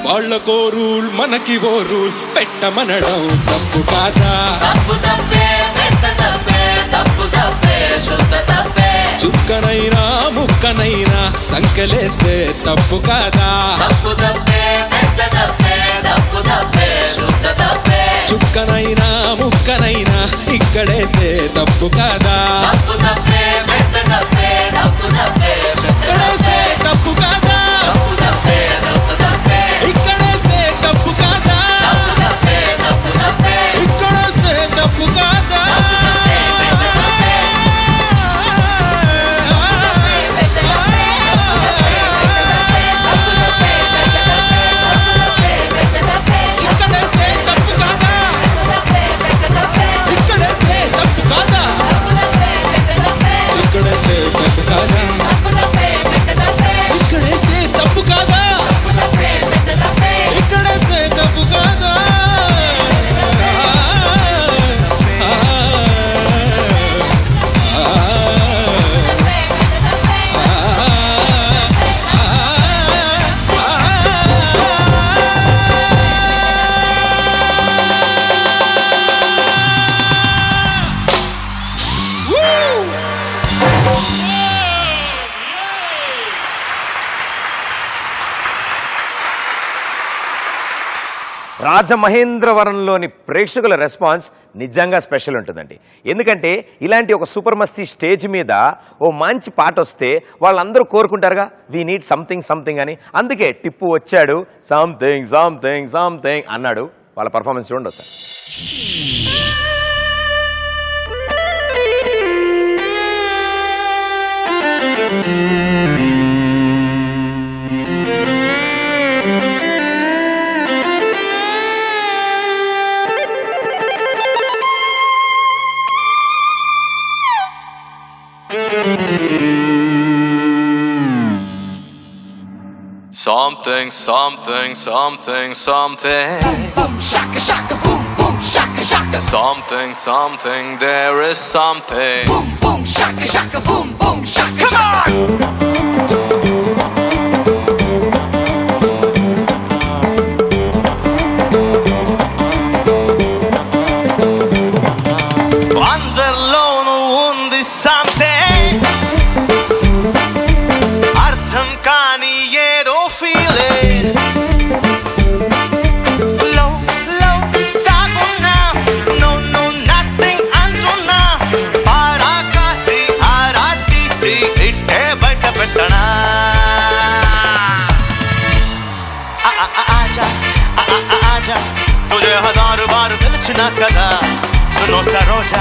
వాళ్ళకో రూల్ మనకి ఓ రూల్ పెట్టమనడం తప్పు కాదా తప్పు తప్పే పెద్ద తప్పే తప్పు తప్పే శుద్ధ తప్పే చుక్కనైనా ముక్కనైనా సంకలేస్తే తప్పు కాదా తప్పు తప్పే పెద్ద తప్పే తప్పు తప్పే శుద్ధ తప్పే చుక్కనైనా ముక్కనైనా ఇక్కడైతే తప్పు కాదా తప్పు తప్పే పెద్ద తప్పే తప్పు తప్పే శుద్ధ ఇక్కడేస్తే తప్పు కాదా తప్పు తప్పే తప్పు తప్పే ఇక్కడేస్తే తప్పు కాదా తప్పు తప్పే తప్పు తప్పే ఇక్కడేస్తే తప్పు కాదా ఇక్కడేస్తే తప్పు కాదా ఇక్కడేస్తే తప్పు కాదా ఇక్కడేస్తే తప్పు కాదా ఇక్కడేస్తే తప్పు కాదా ఇక్కడేస్తే తప్పు కాదా రాజమహేంద్రవరంలోని ప్రేక్షకుల రెస్పాన్స్ నిజంగా స్పెషల్ ఉంటుందండి. ఎందుకంటే ఇలాంటి ఒక సూపర్ మస్తీ స్టేజ్ మీద ఓ మంచి పాట వస్తే వాళ్ళందరూ కోరుకుంటారుగా వీ నీడ్ సంథింగ్ సంథింగ్ అని. అందుకే టిప్పు వచ్చాడు సంథింగ్ సంథింగ్ సంథింగ్ అన్నాడు. వాళ్ళ పర్ఫార్మెన్స్ చూడండి sir. Something, something, something, something. Boom shaka shaka boom boom shaka shaka Something, something, there is something. boom boom shaka shaka boom boom shaka shaka అందరిలోనూ ఉంది something. అర్థం కాని ఏదో feeling. Low, low, దాగున్నా. No, no, nothing అంటున్నా. ఆరా కాసి, ఆరా తీసి, ఇట్టే బయట పెట్టనా. ఆజా, ఆజా, तुझे हजार बार పిలిచినా కదా. सुनो सरोजा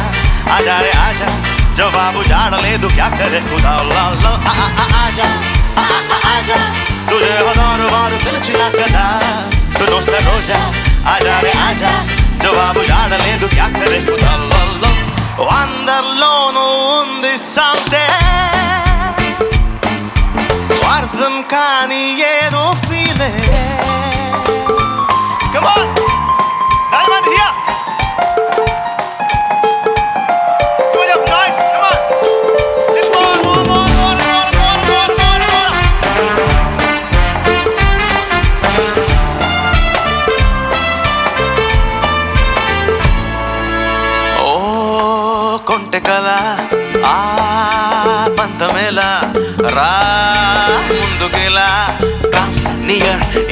आजा रे आजा जवाबु जाड़लेदु क्या करे खुदा ला आजा आजा तुझे हजार बार పిలిచినా కదా. सुनो सरोजा आजा रे आजा जवाबु जाड़लेदु क्या करे खुदा ला అందరిలోనూ ఉంది something. అర్థం కాని ఏదో feeling. Come on Diamond here.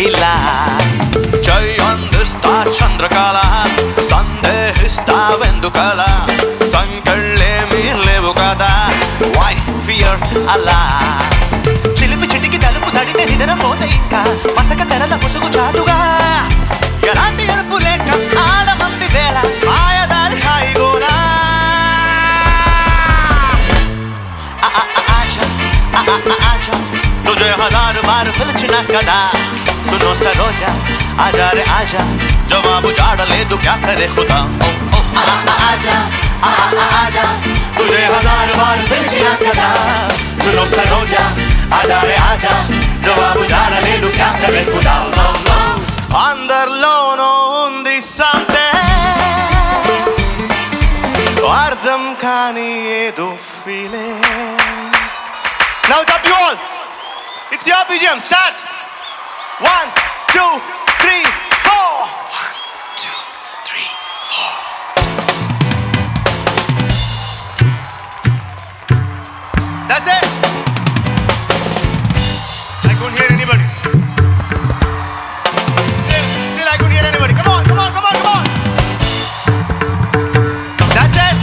ఇలా జై అందిస్తా చంద్రకళ సందేహిస్తావెందుకల సంకళ్ళేమీ లేవు కదా వై ఫియర్ అలా చిలిపి చిటికి తలుపు తడితే నిద్రపోతే ఇంకా మసక తెరల ముసుగు చాటుగా ఎలాంటి ఎడుపు లేక ఆడమంది వేళ మాయదారి హాయిగోనా आजा तुझे हजार बार पिलचना कदा सुनो सरोजा आजा रे आजा जवाब जाड़ ले तू क्या करे खुदा ओ ओ आजा आजा तुझे हजार बार पिलचना कदा सुनो सरोजा आजा रे आजा जवाब जाड़ ले तू क्या करे खुदा అందరిలోనూ ఉంది సంతే అర్థం కాని ఏదో feeling. Now it's up to you all. It's your BGM. Start. 1, 2, 3, 4. 1, 2, 3, 4. That's it. I couldn't hear anybody. Still I couldn't hear anybody. Come on, come on, come on, come on. That's it.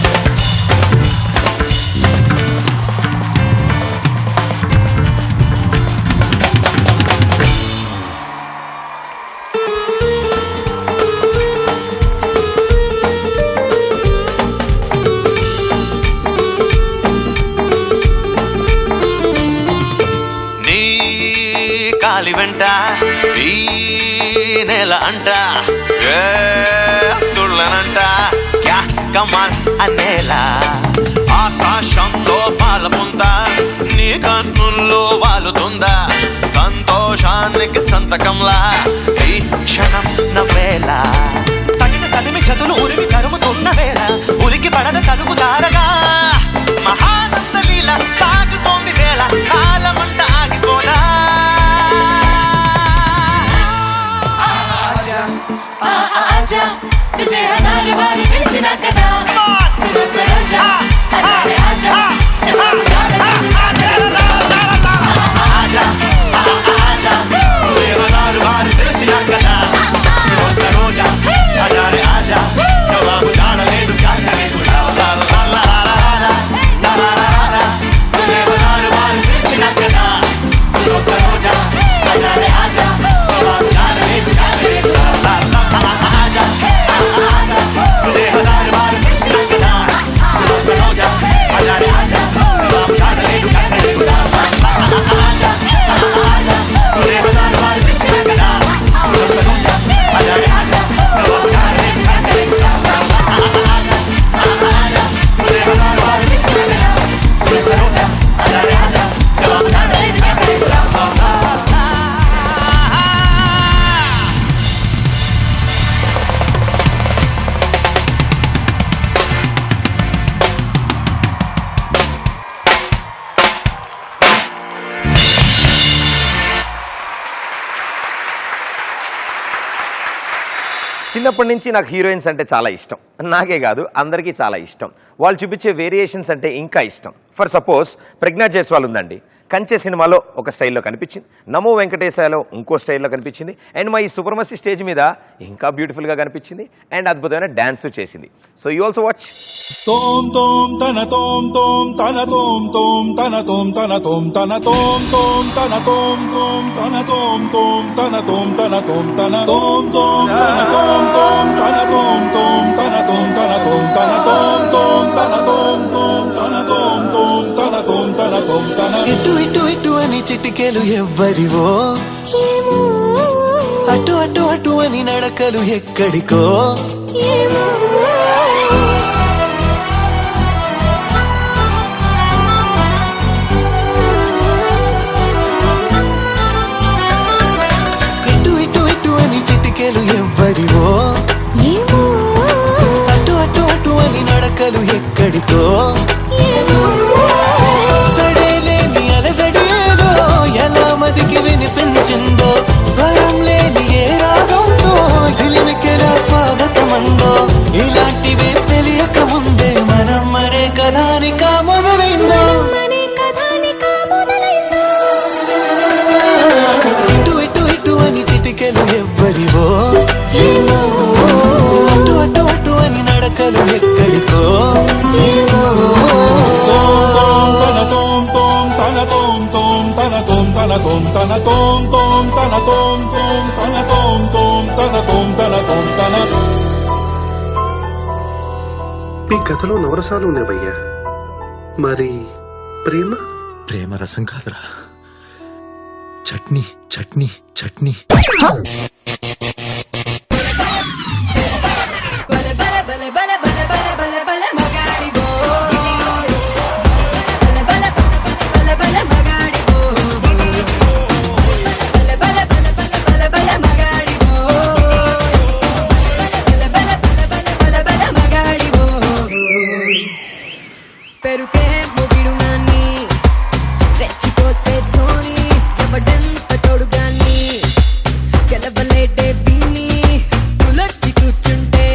కాలి వెంట ఈ నెల అంట తుళ్ళనంట క్యా కమాన్ అనేలా ఆకాశంలో పాలపుంత నీ కన్నుల్లో వాలుతుందా సంతోషానికి సంతకంలా ఈ క్షణం నవ్వేలా తగిన తదిమి చదులు ఉరిమి తరుముతున్న వేళ ఉరికి పడన తలుగు తారగా మహానంద లీల సాగుతోంది వేళ కాలమంట ఆగిపోదా आजा तुझे हजार बार पिलचना कदा सुनो सरोजा आजा रे आजा जवाब जाड़ ले तू क्या करे आजा आजा तुझे हजार बार पिलचना कदा सुनो सरोजा आजा रे आजा जवाब जाड़ ले तू क्या करे खुदा ला ला ला ला ला ला तुझे हजार बार पिलचना कदा सुनो सरोजा आजा रे आजा जवाब जाड़ ले तू क्या करे खुदा ला ला आजा आजा तुझे हजार बार पिलचना कदा सुनो सरोजा आजा रे आजा जवाब जाड़ ले तू क्या करे खुदा आजा आजा तुझे हजार बार पिलचना कदा सुनो सरोजा आजा रे आजा जवाब जाड़ ले तू क्या करे खुदा आजा आजा तुझे हजार बार पिलचना कदा सुनो सरोजा आजा रे आजा जवाब जाड़ ले तू क्या करे खुदा చిన్నప్పటి నుంచి నాకు హీరోయిన్స్ అంటే చాలా ఇష్టం. నాకే కాదు అందరికీ చాలా ఇష్టం. వాళ్ళు చూపించే వేరియేషన్స్ అంటే ఇంకా ఇష్టం. ఫర్ సపోజ్ ప్రజ్ఞా జైస్వాల్ ఉందండి. కంచె సినిమాలో ఒక స్టైల్లో కనిపించింది, నమో వెంకటేశాలో ఇంకో స్టైల్లో కనిపించింది, అండ్ మా ఈ సుప్రమసి స్టేజ్ మీద ఇంకా బ్యూటిఫుల్గా కనిపించింది అండ్ అద్భుతమైన డ్యాన్స్ చేసింది. So you also watch. తోం తోం తన తోం తోం తన తోం తోం తన తోం తన తోం తన తోం తోం తన తోం తోం తన తోం తోం తన తోం తన తోం తన తోం తోం తన తోం తోం తన తోం తోం తన తోం తన తోం తన తోం తోం తన తోం తోం తన తోం తోం తన తోం తన తోం తన ఇటు ఇటు ఇటు అని చిటికెలు ఎవ్వరివో అటు అటు అటు అని నడకలు ఎక్కడికో ఇటు ఇటు ఇటు అని చిటికెలు ఎవ్వరివో అటు అటు అటు అని నడకలు ఎక్కడికో సడేలేని అలసడేదో ఎలా మదికి వినిపించిందో స్వరం లేని ఏ రాగంతో చిలిమికెలా స్వాగతమందో ఇలాంటివే తెలియక ముందే మనం మరే కథానిక మొదలైందో ఇటు ఇటు ఇటు అని కథలో నవరసాలు ఉన్నాయి భయ్యా. మరి ప్రేమ? ప్రేమ రసం కాదురా, చట్నీ చట్నీ చట్నీ. పెరుకే మొగిడు నాన్ని రెచ్చిపోతే ధోని ఎవడంత తోడుగాని గెలవలేటే విన్ని పులర్చి కూర్చుంటే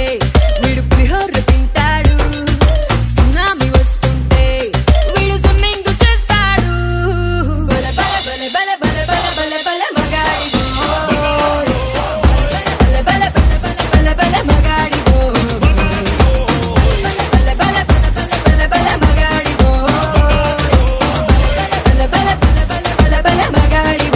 వీడు పులిహోర తింటాడు సునామీ వస్తుంటే వీడు స్విమ్మింగ్ చేస్తాడు బల బల బల బల బల బల బల బల మగాడి బల బల బల బల బల బల మగాడి బల బల బల బల బల మగాడి బల బల బల బల మగాడి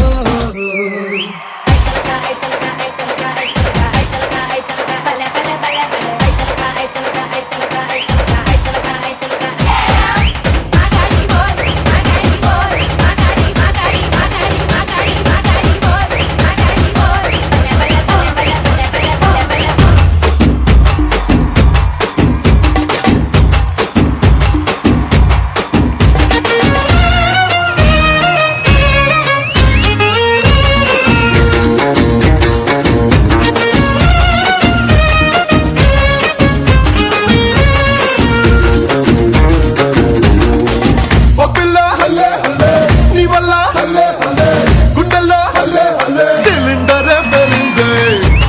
ఓ పిల్ల హల్లే హల్లే నీ వల్ల హల్లే హల్లే గుండెల్లో హల్లే హల్లే సిలిండర్ పెరిందే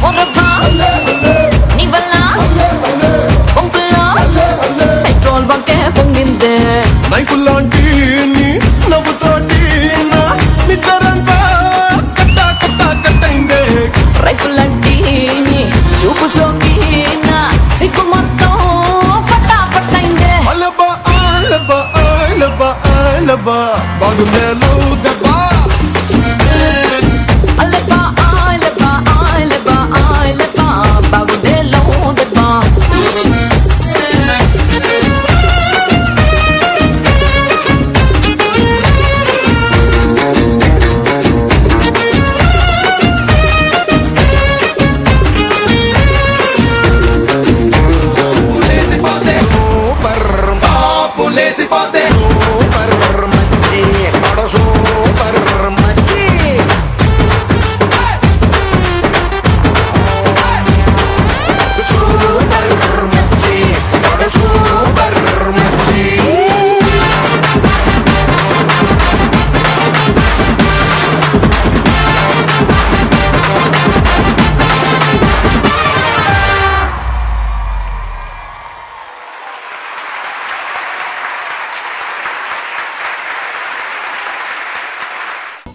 ఓనథా హల్లే హల్లే నీ వల్ల హల్లే హల్లే పొంగులో హల్లే హల్లే పెట్రోల్ బంకే పొంగిందే నైఫ్ లాంటి నీ నవ్వుతోటి నా నిద్రంతా కట్ట కట్ట కట్టయిందే రైతులంటి చూపు సోకి నా సిగ్గు మొత్తం ఫటా ఫటైందే అలబా అలబా అలబా అలబా బాగుందేలో దెబ్బా అలబా అలబా అలబా అలబా బాగుందే లోదెబ్బా లేసిపోతే సూపర్ సాపు లేసిపోతే సూపర్ మచ్చి పడ సూపర్ మచ్చి సూపర్ మచ్చి పడ సూపర్ మచ్చి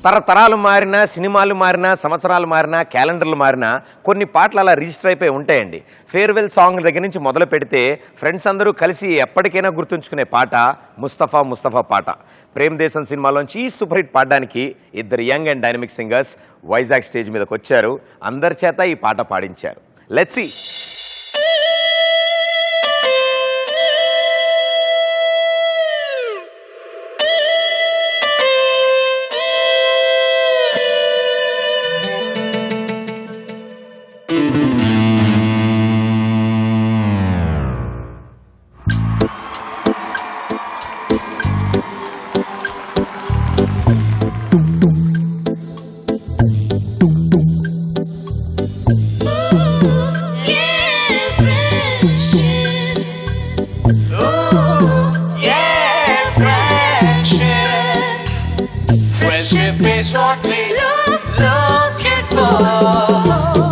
తరతరాలు మారినా, సినిమాలు మారినా, సంవత్సరాలు మారినా, క్యాలెండర్లు మారినా కొన్ని పాటలు అలా రిజిస్టర్ అయిపోయి ఉంటాయండి. ఫేర్వెల్ సాంగ్ దగ్గర నుంచి మొదలు పెడితే ఫ్రెండ్స్ అందరూ కలిసి ఎప్పటికైనా గుర్తుంచుకునే పాట ముస్తఫా ముస్తఫా పాట. ప్రేమ్ దేశం సినిమాలోంచి ఈ సూపర్ హిట్ పాడడానికి ఇద్దరు young and dynamic singers Vizag stage మీదకి వచ్చారు. అందరి చేత ఈ పాట పాడించారు. Let's see. Friendship is what we looking for.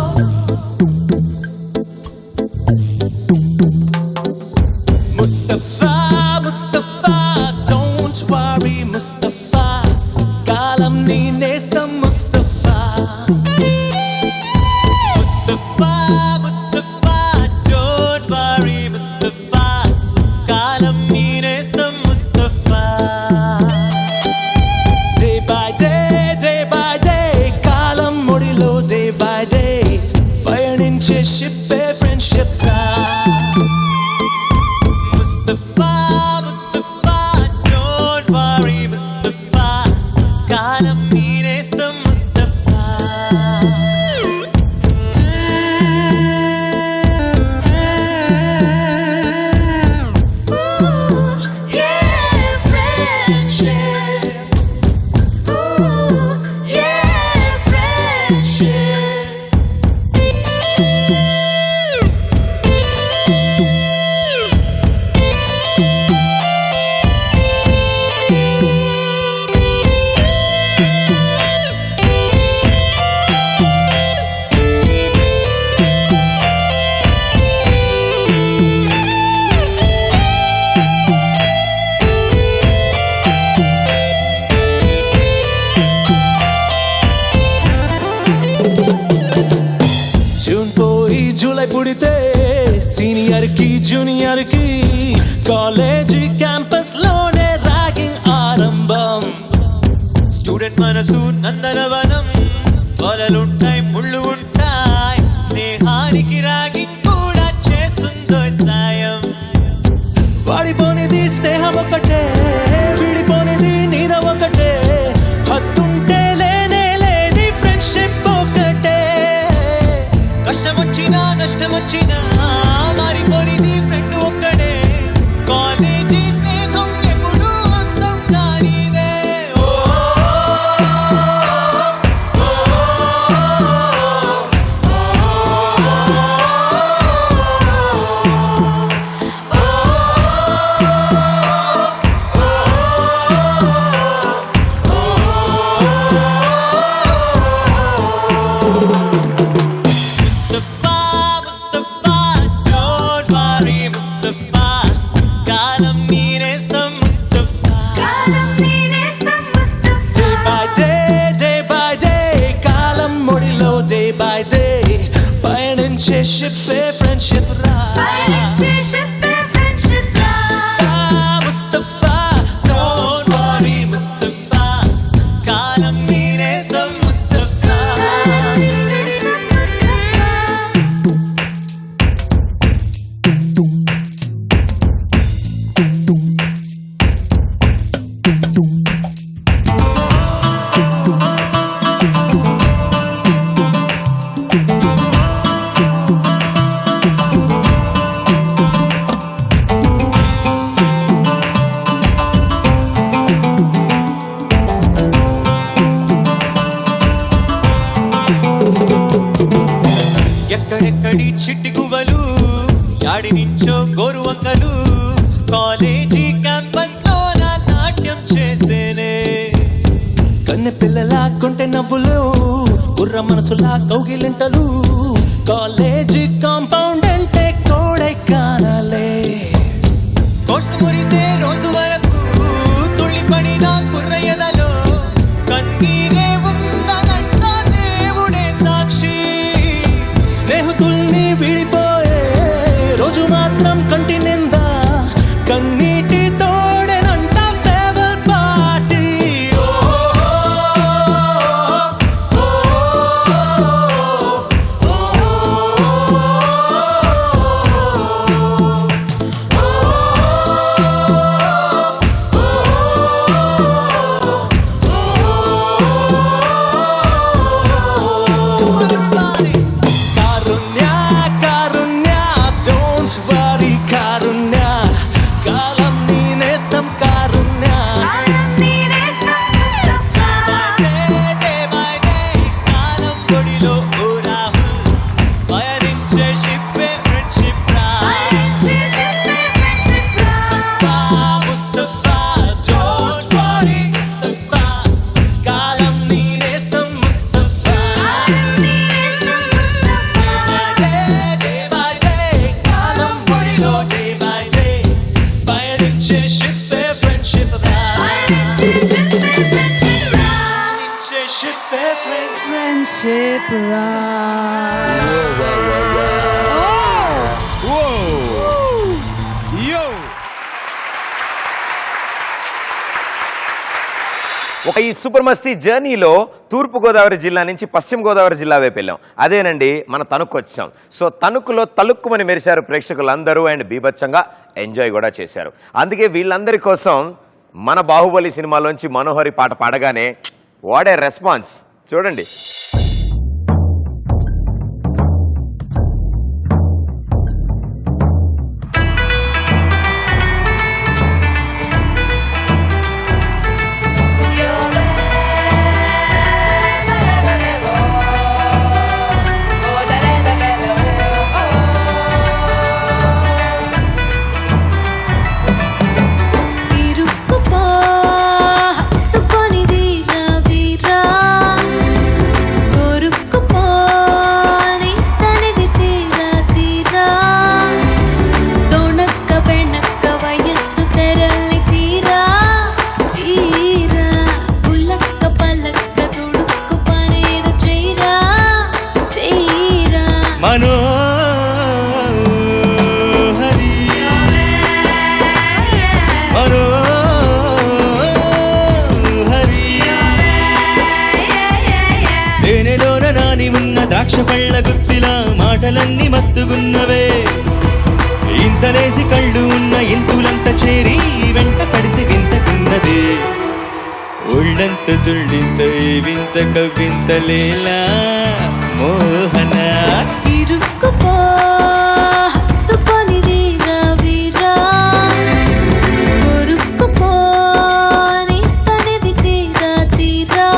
Mustafa, Mustafa, don't worry, Mustafa. Kalam ni nestam Mustafa. Mustafa, Mustafa, don't worry, Mustafa. Kalam ni nestam Mustafa. Day by day, మనసు నందనవనం వలలుంటాయి ముళ్ళు ఉంటాయి స్నేహానికి రాగింగ్ కూడా చేస్తుందో సాయం వాడిపోనిది స్నేహం ఒకటే విడిపోనిది నీద ఒకటే హత్తుంటే లేనే లేది ఫ్రెండ్షిప్ ఒకటే కష్టమొచ్చినా నష్టమొచ్చినా మారిపోనిది ఫ్రెండ్ ఒక్కడే కాలేజీ స్నేహం ఎప్పుడు అంతం కానిదే Ship friendship Mustafa don't worry Mustafa kalam neestam Mustafa ఎక్కడెక్కడి చిట్టి గువ్వలు యాడి నుంచో గోరువంకలు కాలేజీ క్యాంపస్ లో నాట్యం చేసేనే కన్నె పిల్లలా కొంటె నవ్వులు గుర్ర మనసులా కౌగిలింటలు కాలేజీ కాంపౌండ్ అంటే కోడైకానాలే కోర్సు మురిసే రోజు వరకు తుళ్ళిపడిన కుర్ర ఎదలో కన్నీరే ఉన్నదంట దేవుడే సాక్షి స్నేహితుల్ని విడిపోయే రోజు మాత్రం కంటి నిందా కన్నీటి తోడెనంట ఫేవర్ పార్టీ Friendship ride. ఒక ఈ సూపర్ మస్తీ జర్నీలో తూర్పు గోదావరి జిల్లా నుంచి పశ్చిమ గోదావరి జిల్లా వైపు వెళ్ళాం. అదేనండి మన తణుకు వచ్చాం. సో తణుకులో తలుక్కుమని మెరిశారు ప్రేక్షకులందరూ అండ్ బీభత్సంగా ఎంజాయ్ కూడా చేశారు. అందుకే వీళ్ళందరి కోసం మన బాహుబలి సినిమాలోంచి మనోహరి పాట పాడగానే వాట్ ఏ రెస్పాన్స్ చూడండి. ఇరుక్కుపో హత్తుకొనిది నా వీరా పళ్ళ గుత్తిలా మాటలన్నీ మత్తుగున్నవే ఇంతనేసి కళ్ళు ఉన్న ఇంతులంత చేరి వెంట పడితే వింతకున్నదే ఒళ్ళంత తుళ్ళింత వింత కవింత లేలా మోహన ఇరుక్కుపో హత్తుకొని వీరా వీరా కొరుక్కుపో నీ తనివి తీరా తీరా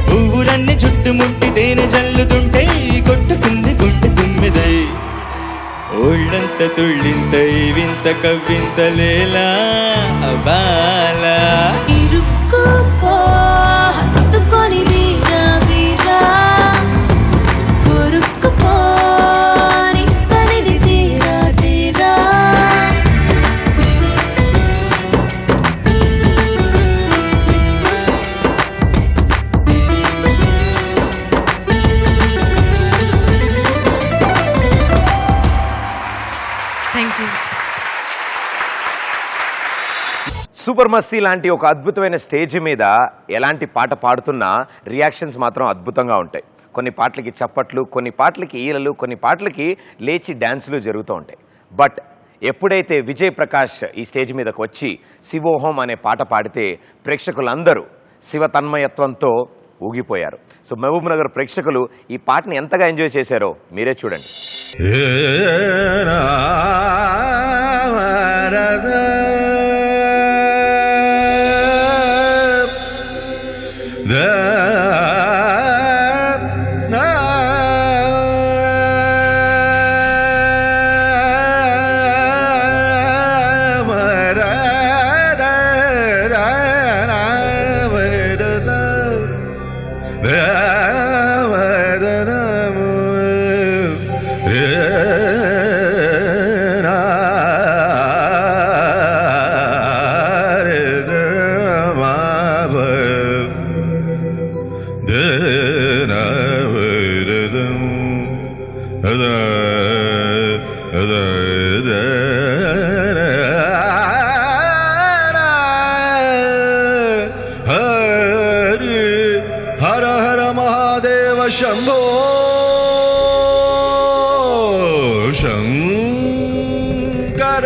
పువ్వులన్నీ చుట్టుముట్టి తేనె జల్లుతుంటే కొట్టుకుంది గుండె తుమ్మిదై ఒళ్ళంత తుళ్ళింత వింత కవ్వింత లేలా బాలా ఇరుక్కుపో హత్తుకొని వీరా వీరా కొరుక్కుపో నీ తనివి తీరా తీరా థ్యాంక్ యూ. సూపర్ మస్తీ లాంటి ఒక అద్భుతమైన స్టేజ్ మీద ఎలాంటి పాట పాడుతున్నా రియాక్షన్స్ మాత్రం అద్భుతంగా ఉంటాయి. కొన్ని పాటలకి చప్పట్లు, కొన్ని పాటలకి ఈలలు, కొన్ని పాటలకి లేచి డ్యాన్సులు జరుగుతూ ఉంటాయి. బట్ ఎప్పుడైతే విజయ్ ప్రకాష్ ఈ స్టేజ్ మీదకి వచ్చి శివోహం అనే పాట పాడితే ప్రేక్షకులందరూ శివ తన్మయత్వంతో ఊగిపోయారు. సో మహబూబ్ నగర్ ప్రేక్షకులు ఈ పాటని ఎంతగా ఎంజాయ్ చేశారో మీరే చూడండి. హర హర మహాదేవ శంభో శంకర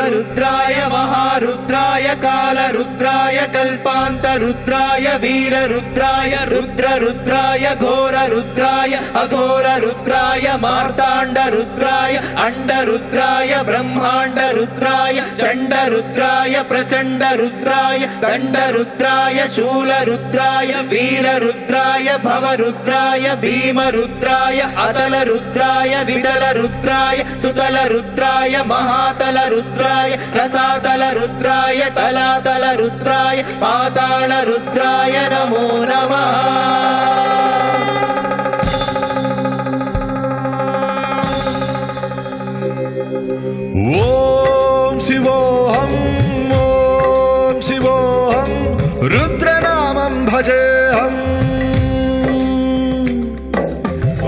रुद्राय महारुद्राय कालरुद्राय कल्पान्तरुद्राय वीररुद्राय रुद्ररुद्राय घोररुद्राय अघोररुद्राय रुद्राय मार्ताण्ड रुद्राय अंड रुद्राय ब्रह्मांड रुद्राय चंड रुद्राय प्रचंड रुद्राय दंड रुद्राय शूल रुद्राय वीर रुद्राय भव रुद्राय भीम रुद्राय अतल रुद्राय विदल रुद्राय सुतल रुद्राय महातल रुद्राय रसातल रुद्राय तलातल रुद्राय पाताल रुद्राय नमो नमः। ఓం శివోహం రుద్రనామం భజేహం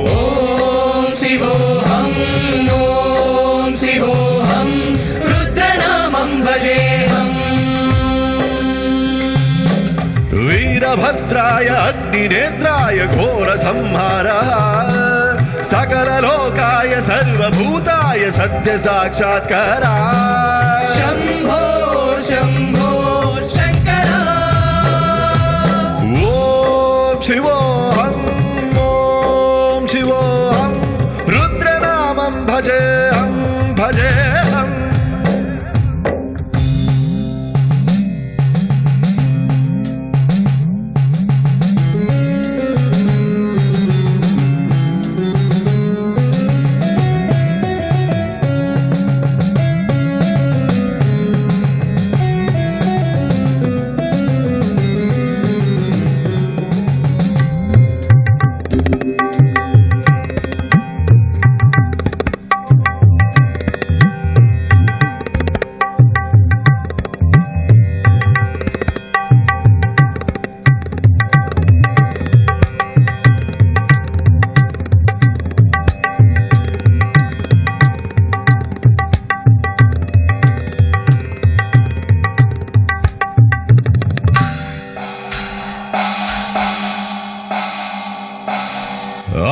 ఓం శివోహం రుద్రనామం భజేహం వీరభద్రాయ అగ్నినేత్రాయ ఘోర సంహార సకల లోకాయ సర్వభూతాయ సత్య సాక్షాత్కారా శంభో శంభో శంకర ఓం శివోహం రుద్రనామం భజేహం భజేహం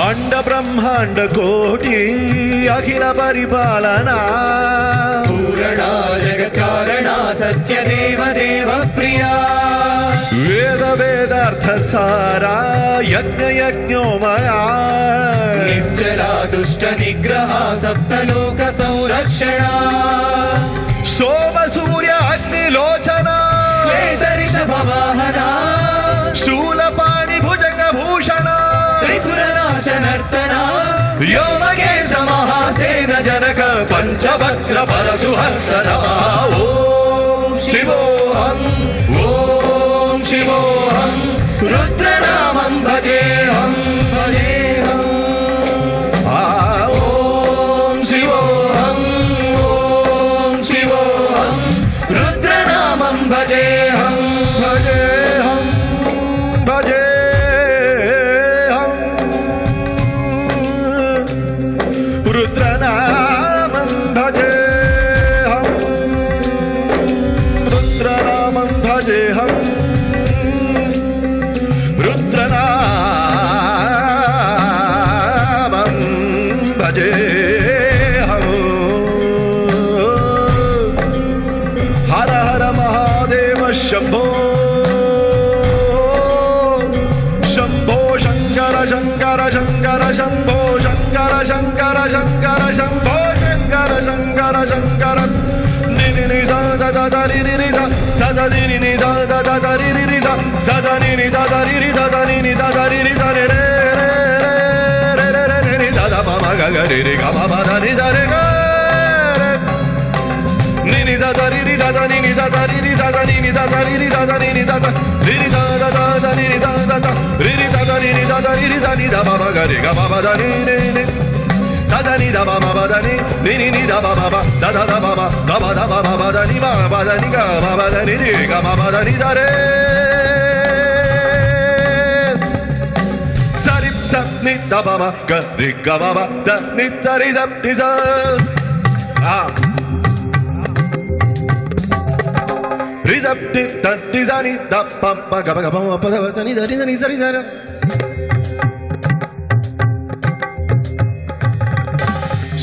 అండ బ్రహ్మాండ కోటి అఖిల పరిపాలనా పూరణా జగత్కారణా సత్యదేవ దేవ ప్రియా వేద వేదార్థ సారా యజ్ఞ యజ్ఞోమయా నిశ్చలా దుష్ట నిగ్రహ సప్తలోక సంరక్షణ సోమ సూర్య అగ్నిలోచన శ్వేతరిషభ వాహన శూలపాణి భుజంగ భూషణ త్రిపురనాశనర్తన యోమకేశ మహాసేన జనక పంచవక్ర పరశుహస్త నమః ఓం శివోహం రుద్రనామం భజేహం భజేహం ఓం శివోహం రుద్రనామం భజేహం భజేహం భజేహం రుద్రనామం భజేహం రుద్రనామం భజేహం రుద్రనామం భజేహం హర హర మహాదేవ శంభో శంభో శంకర శంకర శంకర శంభో శంకర శంకర శంకర శంభో శంకర శంకర శంకర నిని ని స ద ద ద రి రి రి ద స ద ని ని ని ద ద ద ద రి రి రి ద స ద ని ని ద ద రి రి ద ద ని ని ద ద రి రి ద రి రే రే రే రే రే రి ద ద మ మ గ గ రి రి గ మ మ ద ని ద రి గ ని ని ద ద రి రి ద ద ని ని ద ద రి రి ద ద ని ని ద ద రి రి ద ద ని ని ద ద రి రి ద ద ద ద ని ని ద ద ద రి రి ద ద ని ని ద ద రి రి ద ని ద మ మ గ రి గ మ మ ద ని ని ని స ద ని ద మ మ మ ద ని ని ని ని ద మ మ మ ద ద ద మ మ ద మ ద మ మ మ ద ని మ మ ద ని గ మ మ ద ని రి గ మ మ ద ని ద రే స రి స ని ద మ మ గ రి గ మ మ ద ని ద రి ద ని స రిజప్ ని ద ని స ని ద ప ప గ ప గ ప మ ప ద ద ని ద ని ద ని స రి ద ర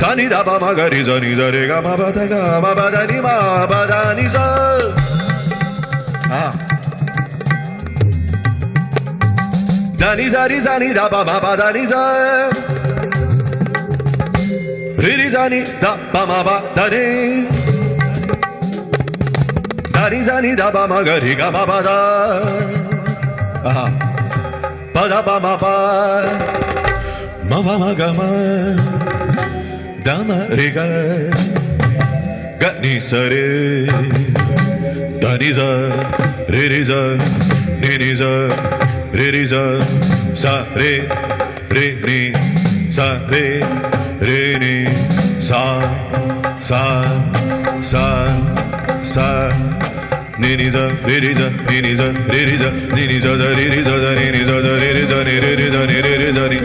స ని ద ప మ గ రి స ని ద రి గ మ ప ద గ మ ప ద ని మ ప ద ని స ద ని స రి స ని ద ప మ ప ద ని స రిరి జని ద పమ బ దని దని జని ద పమ గరి గ మ బ ద పద పమ ప మ మ మ గ మ ద మ రి గ గ ని స రే ద ని జ రి రి జ ని ని జ రి రి జ స రే రే ని స రే రే ని సా సా సా సా ని ని జ రి రి జ ని ని జ రి రి జ ని ని జ జ రి రి జ జ ని ని జ జ రి రి జ ని రి రి జ ని రి రి జ ని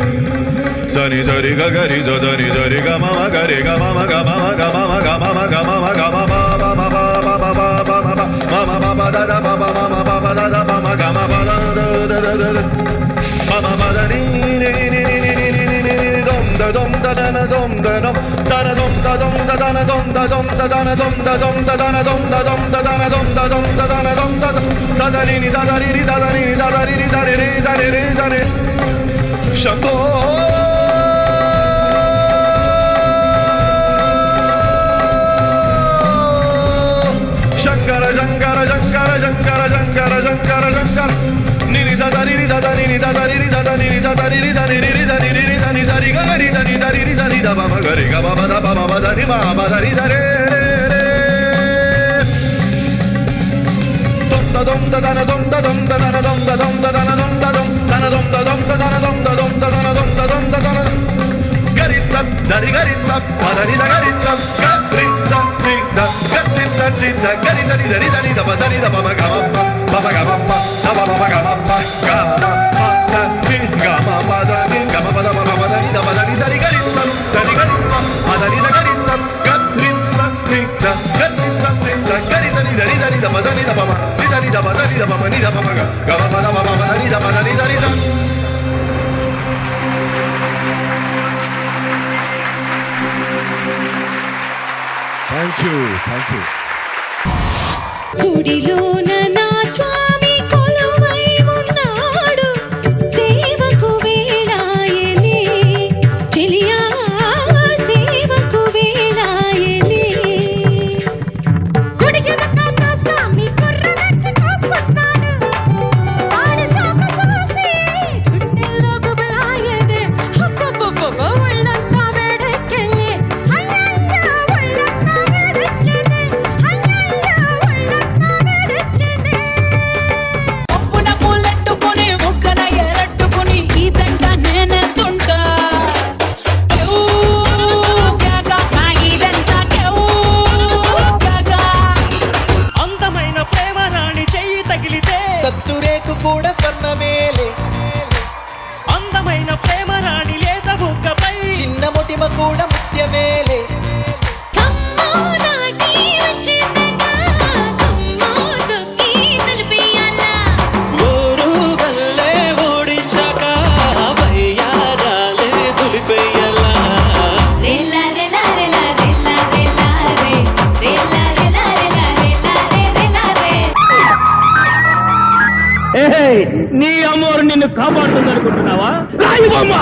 స ని జ రి గ గ రి జ జ ని జ రి గ మ మ గ రి గ మ మ గ మ మ గ మ మ గ మ మ గ మ మ గ మ మ మ మ మ మ మ మ మ మ మ మ ద ద మ మ మ మ మ మ ద ద మ మ గ మ మ the the the the the the మ మ మ ద ని ని ని ని ని ని ని ని ని dom da dom da da na dom da dom da na dom da dom da da na dom da dom da da na dom da dom da da na dom da dom da da na dom da dom da da na dom da sa da ni ni da da ni ni da da ni ni da da ni ni da ni ni da ni ni da ni Shambho Shankara Shankara Shankara Shankara Shankara Shankara Shankara Nini da da ni da da ni da da ni da da ni da da ni da ni da ni da ni da ni ga ni da ni da ni da ni da ba ma ga ri ga ba ba da ni ma ba da ni da re re dom da dom da da na dom da dom da na dom da dom da na dom da dom da na dom da dom da na dom da dom da na dom da dom da na garita da ri garita ma da ni da garita garita ni da garita ni da garita ni da ni da ni da ba da ni da ba ma ga ma ba ba ga ma ba da ba ba ga ma ba ga ma ba da ni ga ma ba da ni ga ma ba da ba ma da ni da ba da ni da ri garita ma da ni da garita garita ni da garita ni da garita ni da ni da ni da ba da ni da ba ma ni da ni da ba da ni da ba ma ni da ba ma ga ma ba da ba ma da ni da ba da ni da ni da Thank you. గుడిలోన నా స్వామి కొలువై ఉన్నాడు సేవకు వేళాయనే చెలియా సేవకు వేళాయనే గుడికి వెనకన్న స్వామి కుర్రమెక్కి తోస్తున్నాడు ఆడి సోక సోసి గుండెల్లో గుబలాయనే హబ్బబ్బబ్బ ఒళ్ళంతా వేడెక్కెనే అయ్యయ్య ఒళ్ళంతా వేడెక్కెనే అయ్యయ్య ఒళ్ళంతా వేడెక్కెనే ఒప్పున పూలెట్టుకుని ముక్కన ఎరట్టుకుని ఈ దండ నేనెత్తుంటా అందమైన ప్రేమ రాణి చెయ్యి తగిలితే సత్తురేకు కూడా సన్నమేలే అందమైన ప్రేమ రాణి లేత బుగ్గపై చిన్న మొటిమ కూడా ముత్యమేలే కమ్మో నాటి వచ్చేసాక కమ్మో దొక్కి తలుపేయాలా ఊరు గల్లే ఓడించాక వయ్యారాలే దులిపేయలా రేలా రేలా రేలా రేలా రేలా రే రేలా రేలా రేలా రేలా రే రేలా రే నీ అమ్మోరు నిన్ను కాపాడుతుంది అనుకుంటున్నావా రాయి బొమ్మ